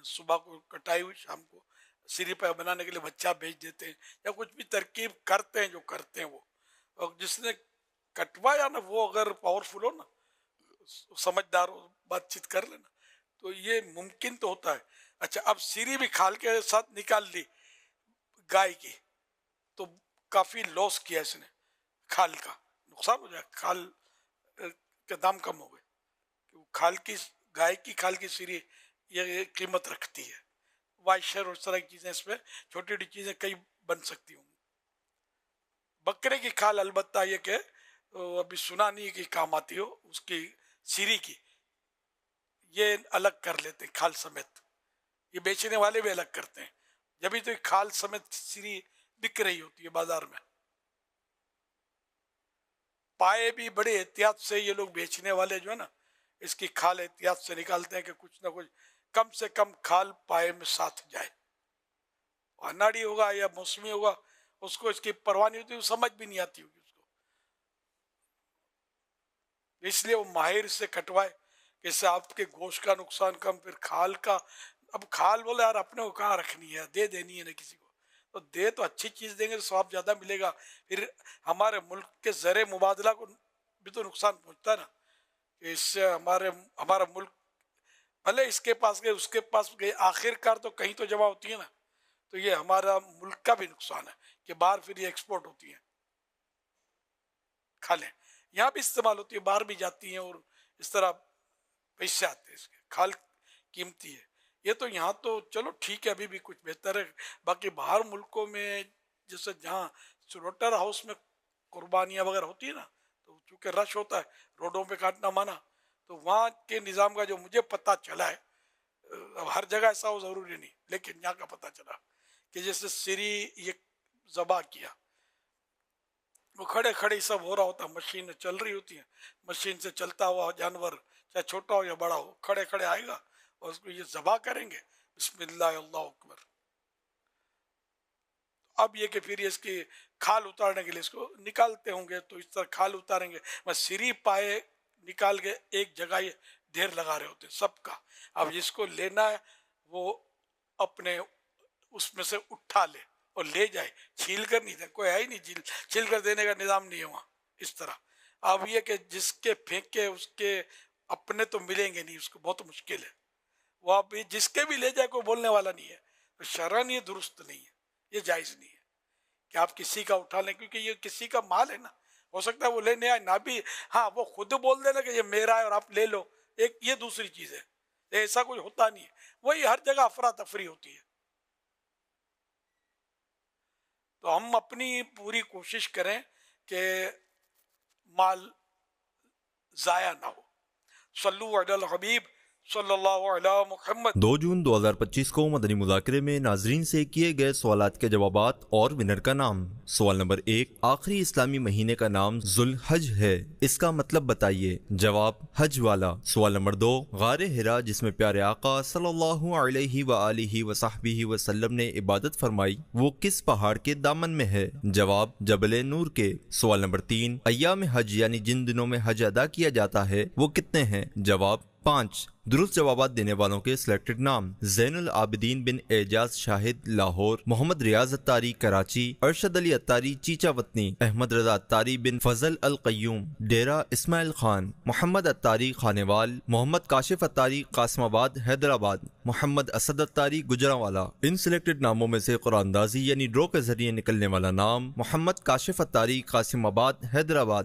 صبح کو کٹائی ہوئی شام کو سری پہ بنانے کے لیے بچہ بھیج دیتے ہیں، یا کچھ بھی ترکیب کرتے ہیں جو کرتے ہیں وہ، اور جس نے کٹوایا نا وہ اگر پاورفل ہو نا، سمجھدار ہو، بات چیت کر لینا، تو یہ ممکن تو ہوتا ہے۔ اچھا، اب سری بھی کھال کے ساتھ نکال لی گائے کی تو کافی لاس کیا اس نے، کھال کا نقصان ہو جائے، کھال کے دام کم ہو گئے، کھال کی گائے کی کھال کی سری یہ قیمت رکھتی ہے، وائشر اور اس طرح کی چیزیں، اس میں چھوٹی چھوٹی چیزیں کئی بن سکتی ہوں۔ بکرے کی کھال البتہ یہ کہ ابھی سنا نہیں کہ کام آتی ہو، اس کی سری کی یہ الگ کر لیتے ہیں کھال سمیت، یہ بیچنے والے بھی الگ کرتے ہیں، جبھی تو کھال سمیت سری بک رہی ہوتی ہے بازار میں۔ پائے بھی بڑے احتیاط سے یہ لوگ بیچنے والے جو ہے نا اس کی کھال احتیاط سے نکالتے ہیں کہ کچھ نہ کچھ کم سے کم کھال پائے میں ساتھ جائے، اناڑی ہوگا یا موسمی ہوگا اس کو اس کی پرواہ نہیں ہوتی، سمجھ بھی نہیں آتی ہوگی اس کو، اس لیے وہ ماہر سے کٹوائے کہ اس سے آپ کے گوشت کا نقصان کم، پھر کھال کا، اب کھال بولے یار اپنے کو کہاں رکھنی ہے، دے دینی ہے نا کسی کو، تو دے تو اچھی چیز دیں گے تو ثواب زیادہ ملے گا، پھر ہمارے ملک کے زر مبادلہ کو بھی تو نقصان پہنچتا ہے نا، کہ اس سے ہمارا ملک بھلے اس کے پاس گئے اس کے پاس گئے، آخر کار تو کہیں تو جمع ہوتی ہے نا، تو یہ ہمارا ملک کا بھی نقصان ہے کہ باہر پھر یہ ایکسپورٹ ہوتی ہیں کھالیں، یہاں بھی استعمال ہوتی ہے، باہر بھی جاتی ہیں، اور اس طرح پیسے آتے ہیں اس کے، کھال قیمتی ہے۔ یہ تو یہاں تو چلو ٹھیک ہے، ابھی بھی کچھ بہتر ہے، باقی باہر ملکوں میں جیسے جہاں سلوٹر ہاؤس میں قربانیاں وغیرہ ہوتی ہے نا، تو چونکہ رش ہوتا ہے، روڈوں پہ کاٹنا منع، تو وہاں کے نظام کا جو مجھے پتہ چلا ہے، ہر جگہ ایسا ہو ضروری نہیں، لیکن یہاں کا پتہ چلا کہ جیسے سری یہ ذبح کیا، وہ کھڑے کھڑے ہی سب ہو رہا ہوتا، مشین چل رہی ہوتی ہیں، مشین سے چلتا ہوا جانور چاہے چھوٹا ہو یا بڑا ہو کھڑے کھڑے آئے گا اور اس کو یہ ذبح کریں گے، بسم اللہ اللہ اکبر۔ اب یہ کہ پھر اس کی کھال اتارنے کے لیے اس کو نکالتے ہوں گے، تو اس طرح کھال اتاریں گے، میں سری پائے نکال کے ایک جگہ یہ ڈھیر لگا رہے ہوتے سب کا، اب جس کو لینا ہے وہ اپنے اس میں سے اٹھا لے اور لے جائے، چھیل کر نہیں دے، کوئی ہے ہی نہیں چھیل کر دینے کا نظام نہیں ہے وہاں اس طرح۔ اب یہ کہ جس کے پھینکے اس کے اپنے تو ملیں گے نہیں، اس کو بہت مشکل ہے، وہ اب جس کے بھی لے جائے کوئی بولنے والا نہیں ہے، تو شرعاً یہ درست نہیں ہے، یہ جائز نہیں ہے کہ آپ کسی کا اٹھا لیں، کیونکہ یہ کسی کا مال ہے نا، ہو سکتا ہے وہ لینے آئے نہ بھی، ہاں وہ خود بول دینا کہ یہ میرا ہے اور آپ لے لو، ایک یہ دوسری چیز ہے، ایسا کوئی ہوتا نہیں ہے، وہی ہر جگہ افراتفری ہوتی ہے۔ تو ہم اپنی پوری کوشش کریں کہ مال ضائع نہ ہو۔ صلو علی الحبیب صلی اللہ علیہ محمد۔ 2 جون 2025 کو مدنی مذاکرے میں ناظرین سے کیے گئے سوالات کے جوابات اور ونر کا نام۔ سوال نمبر 1، آخری اسلامی مہینے کا نام ذوالحج ہے، اس کا مطلب بتائیے۔ جواب، حج والا۔ سوال نمبر 2، غار حرا جس میں پیارے آقا صلی اللہ علیہ وآلہ وصحبہ وسلم نے عبادت فرمائی، وہ کس پہاڑ کے دامن میں ہے؟ جواب، جبل نور کے۔ سوال نمبر 3، ایام حج یعنی جن دنوں میں حج ادا کیا جاتا ہے وہ کتنے ہیں؟ جواب، 5۔ درست جوابات دینے والوں کے سلیکٹڈ نام: زین العابدین بن اعجاز شاہد لاہور، محمد ریاض اتاری کراچی، ارشد علی اتاری چیچا وطنی، احمد رضا اتاری بن فضل القیوم ڈیرہ اسماعیل خان، محمد اتاری خانیوال، محمد کاشف اتاری قاسم آباد حیدرآباد، محمد اسد اتاری گجرانوالا۔ ان سلیکٹڈ ناموں میں سے قرآن اندازی یعنی ڈرو کے ذریعے نکلنے والا نام محمد کاشف اتاری قاسم آباد حیدرآباد۔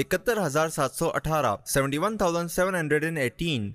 71,718 71,718।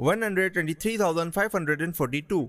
123,542।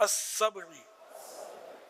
as-sab'i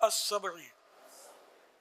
as-sab'i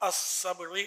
as-sab'i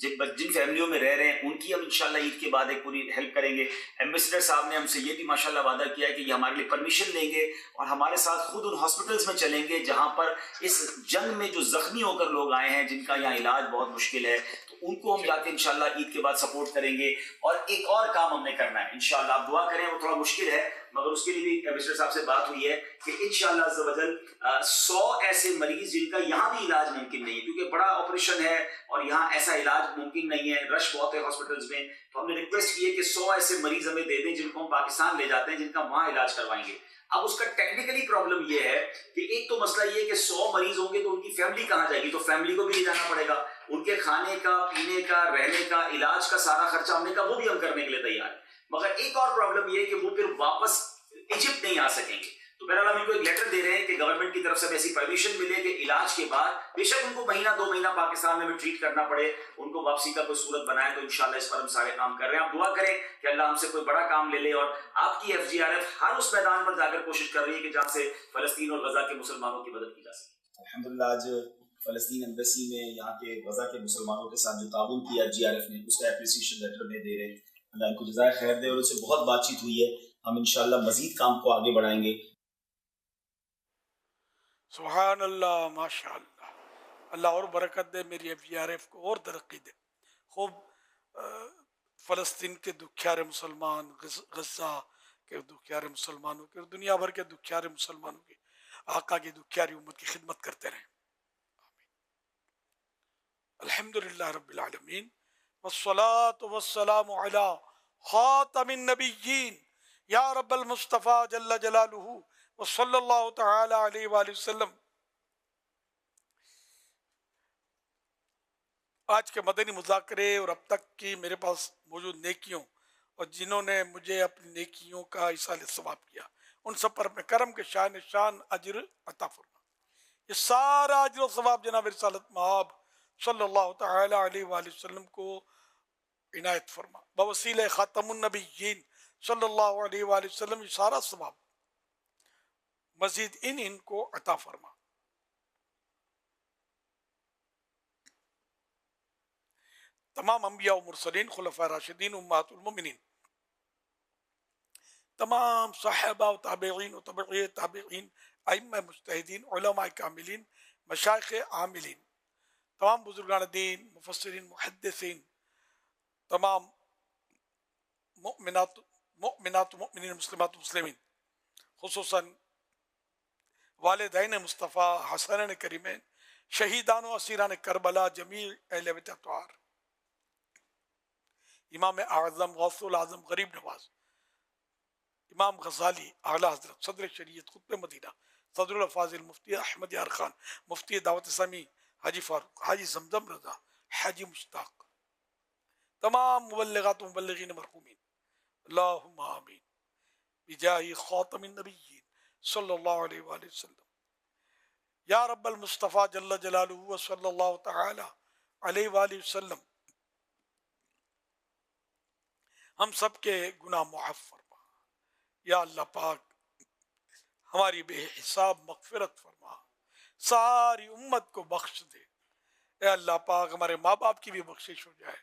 جن فیملیوں میں رہ رہے ہیں ان کی ہم انشاءاللہ عید کے بعد ایک پوری ہیلپ کریں گے. ایمبیسڈر صاحب نے ہم سے یہ بھی ماشاءاللہ وعدہ کیا ہے کہ یہ ہمارے لیے پرمیشن دیں گے اور ہمارے ساتھ خود ان ہاسپٹلس میں چلیں گے جہاں پر اس جنگ میں جو زخمی ہو کر لوگ آئے ہیں جن کا یہاں علاج بہت مشکل ہے، تو ان کو ہم جا کے انشاءاللہ عید کے بعد سپورٹ کریں گے. اور ایک اور کام ہم نے کرنا ہے انشاءاللہ، آپ دعا کریں، وہ تھوڑا مشکل ہے مگر اس کے لیے بھی ایمبیسڈر صاحب سے بات ہوئی ہے کہ انشاءاللہ عز و جل 100 ایسے مریض جن کا یہاں بھی علاج ممکن نہیں ہے کیونکہ بڑا آپریشن ہے اور یہاں ایسا علاج ممکن نہیں ہے، رش بہت ہے ہاسپٹلس میں، تو ہم نے ریکویسٹ کی ہے کہ 100 ایسے مریض ہمیں دے دیں جن کو ہم پاکستان لے جاتے ہیں، جن کا وہاں علاج کروائیں گے. اب اس کا ٹیکنیکلی پرابلم یہ ہے کہ ایک تو مسئلہ یہ ہے کہ 100 مریض ہوں گے تو ان کی فیملی کہاں جائے گی، تو فیملی کو بھی لے جانا پڑے گا، ان کے کھانے کا، پینے کا، رہنے کا، علاج کا سارا خرچہ ہم نے کہا وہ بھی ہم کرنے کے لیے تیار ہیں. مگر ایک اور پرابلم یہ ہے کہ وہ پھر واپس ایجپٹ نہیں آ سکیں گے. تو بہرحال ہم ان کو ایک لیٹر دے رہے ہیں کہ گورنمنٹ کی طرف سے ایسی پرمیشن ملے کہ علاج کے بعد بے شک ان کو مہینہ 2 مہینہ پاکستان میں ٹریٹ کرنا پڑے، ان کو واپسی کا کوئی صورت بنائے، تو انشاءاللہ اس پر ہم سارے کام کر رہے ہیں. آپ دعا کریں کہ اللہ ہم سے کوئی بڑا کام لے لے، اور آپ کی FGRF ہر اس میدان پر جا کر کوشش کر رہی ہے کہ جہاں سے فلسطین اور غزہ کے مسلمانوں کی مدد کی جا سکے. الحمدللہ آج فلسطین ایمبیسی میں یہاں کے غزہ کے مسلمانوں کے ساتھ جو تعاون کیا FGRF نے، اس کا اپریسیشن لیٹر میں دے رہے ہیں. اللہ ان کو جزائے خیر دے، اور ان سے بہت بات چیت ہوئی ہے، ہم انشاءاللہ مزید کام کو آگے بڑھائیں گے. سبحان اللہ، ماشاء اللہ، اللہ اور برکت دے، میری FGRF کو اور ترقی دے. خوب فلسطین کے دکھیارے مسلمان، غزہ کے دکھیارے مسلمانوں کے اور دنیا بھر کے دکھیارے مسلمانوں کی، آقا کی دکھیاری امت کی خدمت کرتے رہیں. الحمدللہ رب العالمین، والصلاة والسلام علی خاتم النبیین یا رب المصطفیٰ جل جلالہ وصلی اللہ تعالی علیہ وآلہ وسلم. آج کے مدنی مذاکرے اور اب تک کی میرے پاس موجود نیکیوں اور جنہوں نے مجھے اپنی نیکیوں کا ایصال ثواب کیا، ان سب پر اپنے کرم کے شان اجر عطا فرما. یہ سارا اجر و ثواب جناب رسالت مآب صلی اللہ تعالی علیہ وآلہ وسلم کو عنایت فرما. بوسیلہ خاتم النبیین صلی اللہ علیہ وآلہ وسلم یہ سارا ثواب مزید ان کو عطا فرما. تمام انبیاء و مرسلین، خلفاء راشدین، امہات المومنین، تمام صحابہ و تابعین و تابعی تابعین، ائمہ مجتہدین، علماء کاملین، مشائخ عاملین، تمام بزرگان دین، مفسرین، محدثین، تمام مؤمنات مؤمنین، مسلمات مسلمین، خصوصاً والدین مصطفیٰ حسنین کریمین، شہیدان و اسیران کربلا، جمیع اہل بیت اطہار، امام اعظم غوث العظم غریب نواز، امام غزالی اعلیٰ حضرت صدر شریعت خطب مدینہ، صدر الفاضل مفتی احمد یار خان، مفتی دعوت اسلامی حاجی فاروق، حاجی زمزم رضا، حاجی مشتاق، تمام مبلغات و مبلغین مرحومین، اللہم آمین بجاہ خاتم النبیین صلی اللہ علیہ وآلہ وسلم. یا رب المصطفیٰ جل جلالہ صلی اللہ تعالی علیہ وآلہ وسلم، ہم سب کے گناہ معاف فرما. یا اللہ پاک ہماری بے حساب مغفرت فرما، ساری امت کو بخش دے. اے اللہ پاک ہمارے ماں باپ کی بھی بخشش ہو جائے.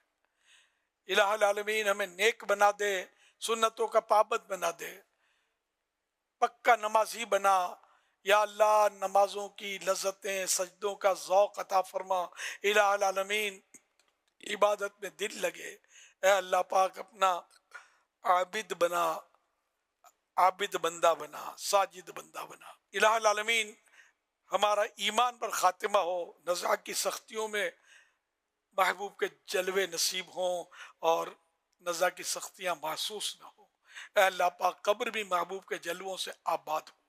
الہ العالمین ہمیں نیک بنا دے، سنتوں کا پابند بنا دے، پکا نمازی بنا. یا اللہ نمازوں کی لذتیں، سجدوں کا ذوق عطا فرما. الہ العالمین عبادت میں دل لگے. اے اللہ پاک اپنا عابد بنا، عابد بندہ بنا، ساجد بندہ بنا. الہ العالمین ہمارا ایمان پر خاتمہ ہو، نزاع کی سختیوں میں محبوب کے جلوے نصیب ہوں اور نزاع کی سختیاں محسوس نہ ہو. اے اللہ پاک قبر بھی محبوب کے جلووں سے آباد ہو.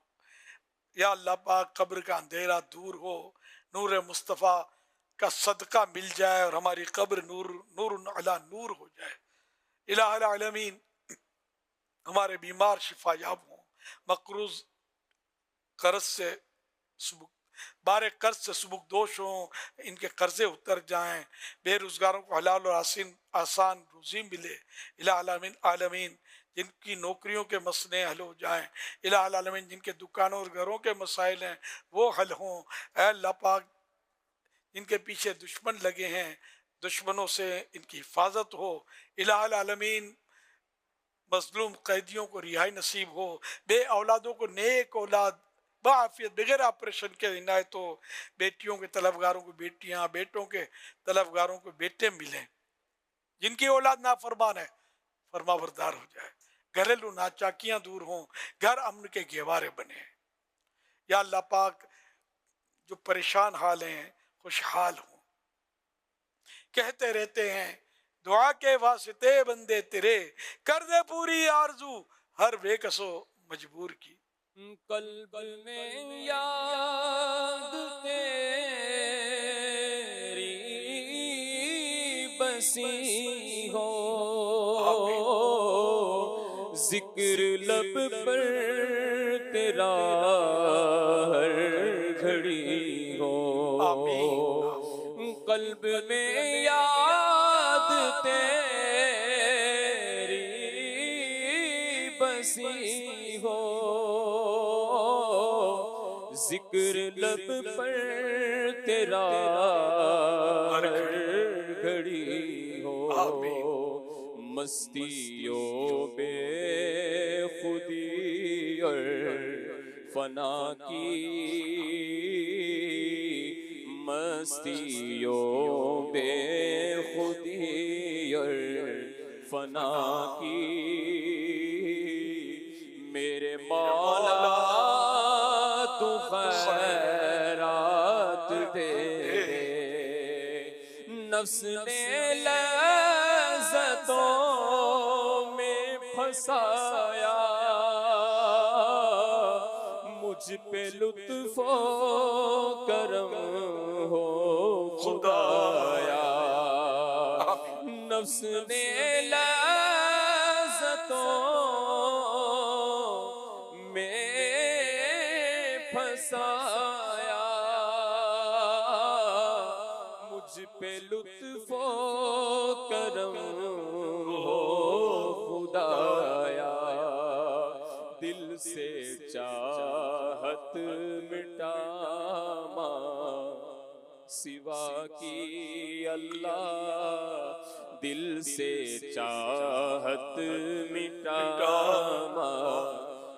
یا اللہ پاک قبر کا اندھیرا دور ہو، نور مصطفیٰ کا صدقہ مل جائے اور ہماری قبر نور علی نور ہو جائے. الہ العالمین ہمارے بیمار شفا یاب ہوں، مقروض قرض سے بارے قرض سے سبک دوش ہوں، ان کے قرضے اتر جائیں، بے روزگاروں کو حلال اور آسان روزی ملے. الہ العالمین جن کی نوکریوں کے مسئلے حل ہو جائیں، الہ العالمین جن کے دکانوں اور گھروں کے مسائل ہیں وہ حل ہوں. اے اللہ پاک جن کے پیچھے دشمن لگے ہیں دشمنوں سے ان کی حفاظت ہو، الہ العالمین مظلوم قیدیوں کو رہائی نصیب ہو، بے اولادوں کو نیک اولاد بعافیت بغیر آپریشن کے عنایت ہو، بیٹیوں کے طلبگاروں کو بیٹیاں، بیٹوں کے طلبگاروں کو بیٹے ملیں، جن کی اولاد نافرمان ہے فرما بردار ہو جائے، گھریلو ناچاکیاں دور ہوں، گھر امن کے گہوارے بنے۔ یا اللہ پاک جو پریشان حال ہیں خوشحال ہوں، کہتے رہتے ہیں دعا کے واسطے بندے تیرے، کر دے پوری آرزو ہر بے کسو مجبور کی۔ قلب میں یاد تیری بسی ہو، ذکر لب پر تیرا ہر گھڑی ہو، قلب میں یاد تیری بسی ہو، ذکر لب پر تیرا ہر گھڑی ہو، مستیوں بے خودی اور فنا کی، مستیوں بے خودی اور فنا کی، میرے مولا تو خیرات دے دے، نفس نے لذتوں میں پھنسایا، مجھ پہ لطف و کرم ہو خدایا، نفس نے لذتوں میں پھنسایا، مجھ پہ لطف و کرم ہو خدایا، دل سے چاہت مٹا ماں سوا کی اللہ، دل سے چاہت مٹا ماں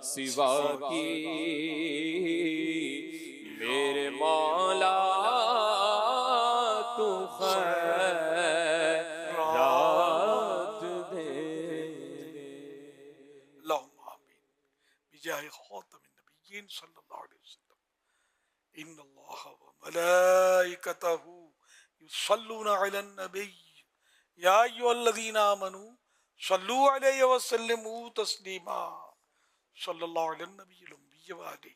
سوا کی، میرے مولا تو خیرات دے۔ اللہم آمین بجاہ خاتم النبیین صلی اللہ علیہ وسلم۔ ان اللہ وملائکتہ یصلون علی النبی یا ایھا الذین آمنوا صلوا علیہ وسلموا تسلیما، صلی اللہ علی النبی الأمی وآلہ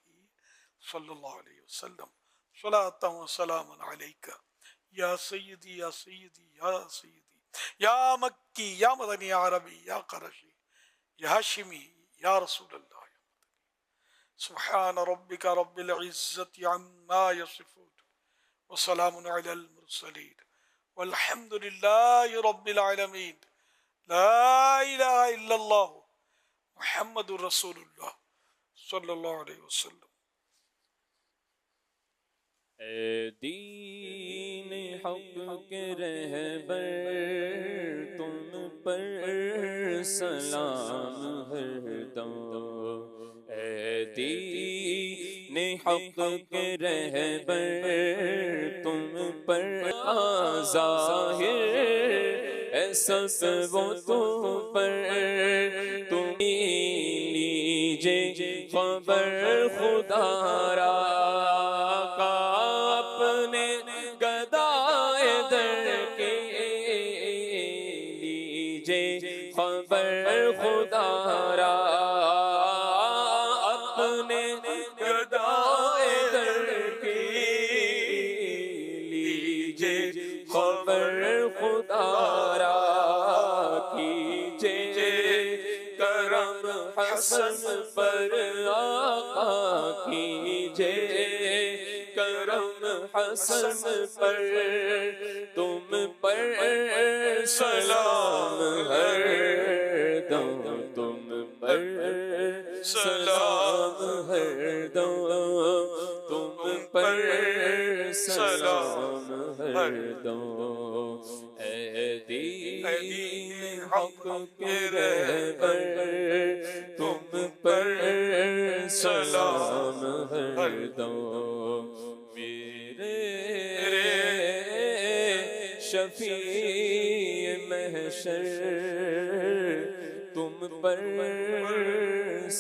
صلی اللہ علیہ وسلم، صلاۃ و سلام علیک یا سیدی یا سیدی یا سیدی یا مکی یا مدنی یا عربی یا قرشی یا ہاشمی یا رسول اللہ۔ سبحان ربک رب العزت عما یصفون وسلام علی المرسلین والحمد للہ رب العالمین، لا الہ الا اللہ محمد رسول اللہ صلی اللہ علیہ وسلم۔ اے دین حق کے رہبر تم پر سلام ہر دم، اے دین حق کے رہبر تم پر ظاہر اے سب و تم پر، تم لیجے خبر خدا را کا اپنے گدائے در کے، لیجے خبر خدا را اپنے گدائے در کے، لیجے خبر خدا را کیجے کرم حسن پر آقا کیجے کرم حسن پر، تم پر سلام ہر دم، تم پر سلام ہر دم، تم پر سلام ہر ہر دم اے دین حق کے رہبر تم پر سلام ہر دم میرے شفیع محشر تم پر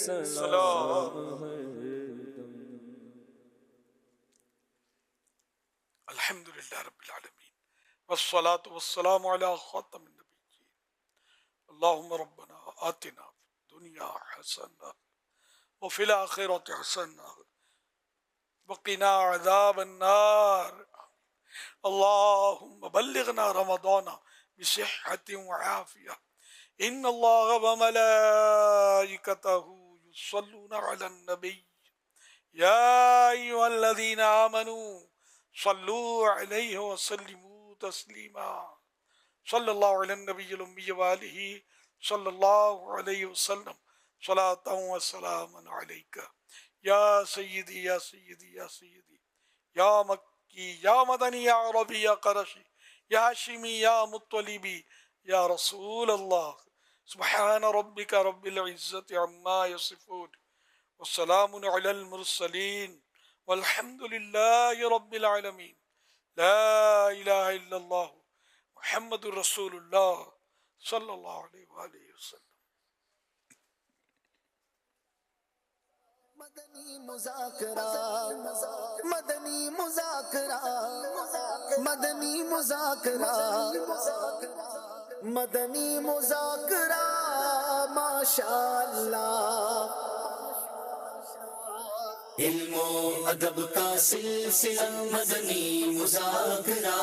سلام الحمدللہ رب العالمین والصلاة والسلام علی خاتم النبیین اللہم ربنا آتنا فی الدنیا حسنہ وفی الآخرۃ حسنہ وقنا عذاب النار اللہم بلغنا رمضان بصحة وعافیہ ان اللہ وملائکتہ یصلون علی النبی یا ایہا الذین آمنوا صلوا علیہ وسلموا تسلیما صلی اللہ علی النبی الامی وآلہ صلی اللہ علیہ وسلم صلاۃ و سلاما علیک یا سیدی یا سیدی یا سیدی یا مکی یا مدنی یا عربی یا قرشی یا ہاشمی یا مطلبی یا رسول اللہ سبحان ربک رب العزت عما یصفون والسلام علی المرسلین والحمد للہ رب العالمین لا الہ الا اللہ محمد رسول اللہ صلی اللہ علیہ وآلہ وسلم. مدنی مذاکرہ مدنی مذاکرہ مدنی مذاکرہ مدنی مذاکرہ ماشاءاللہ. علم و ادب کا سلسلہ مدنی مذاکرہ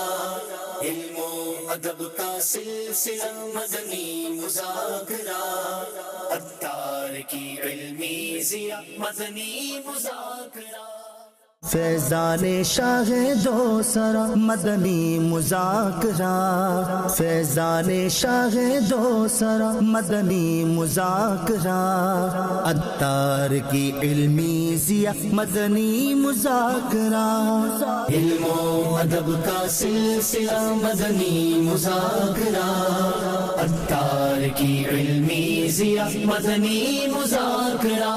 علم و ادب کا سلسلہ مدنی مذاکرہ عطار کی علمی ضیاء مدنی مذاکرہ. فیضان شاہ دوسرا مدنی مذاکرہ فیضان شاہ دوسرا مدنی مذاکرہ عطار کی علمی ضیاء مدنی مذاکرہ. علم و ادب کا سلسلہ مدنی مذاکرہ عطار کی علمی ضیاء مدنی مذاکرہ.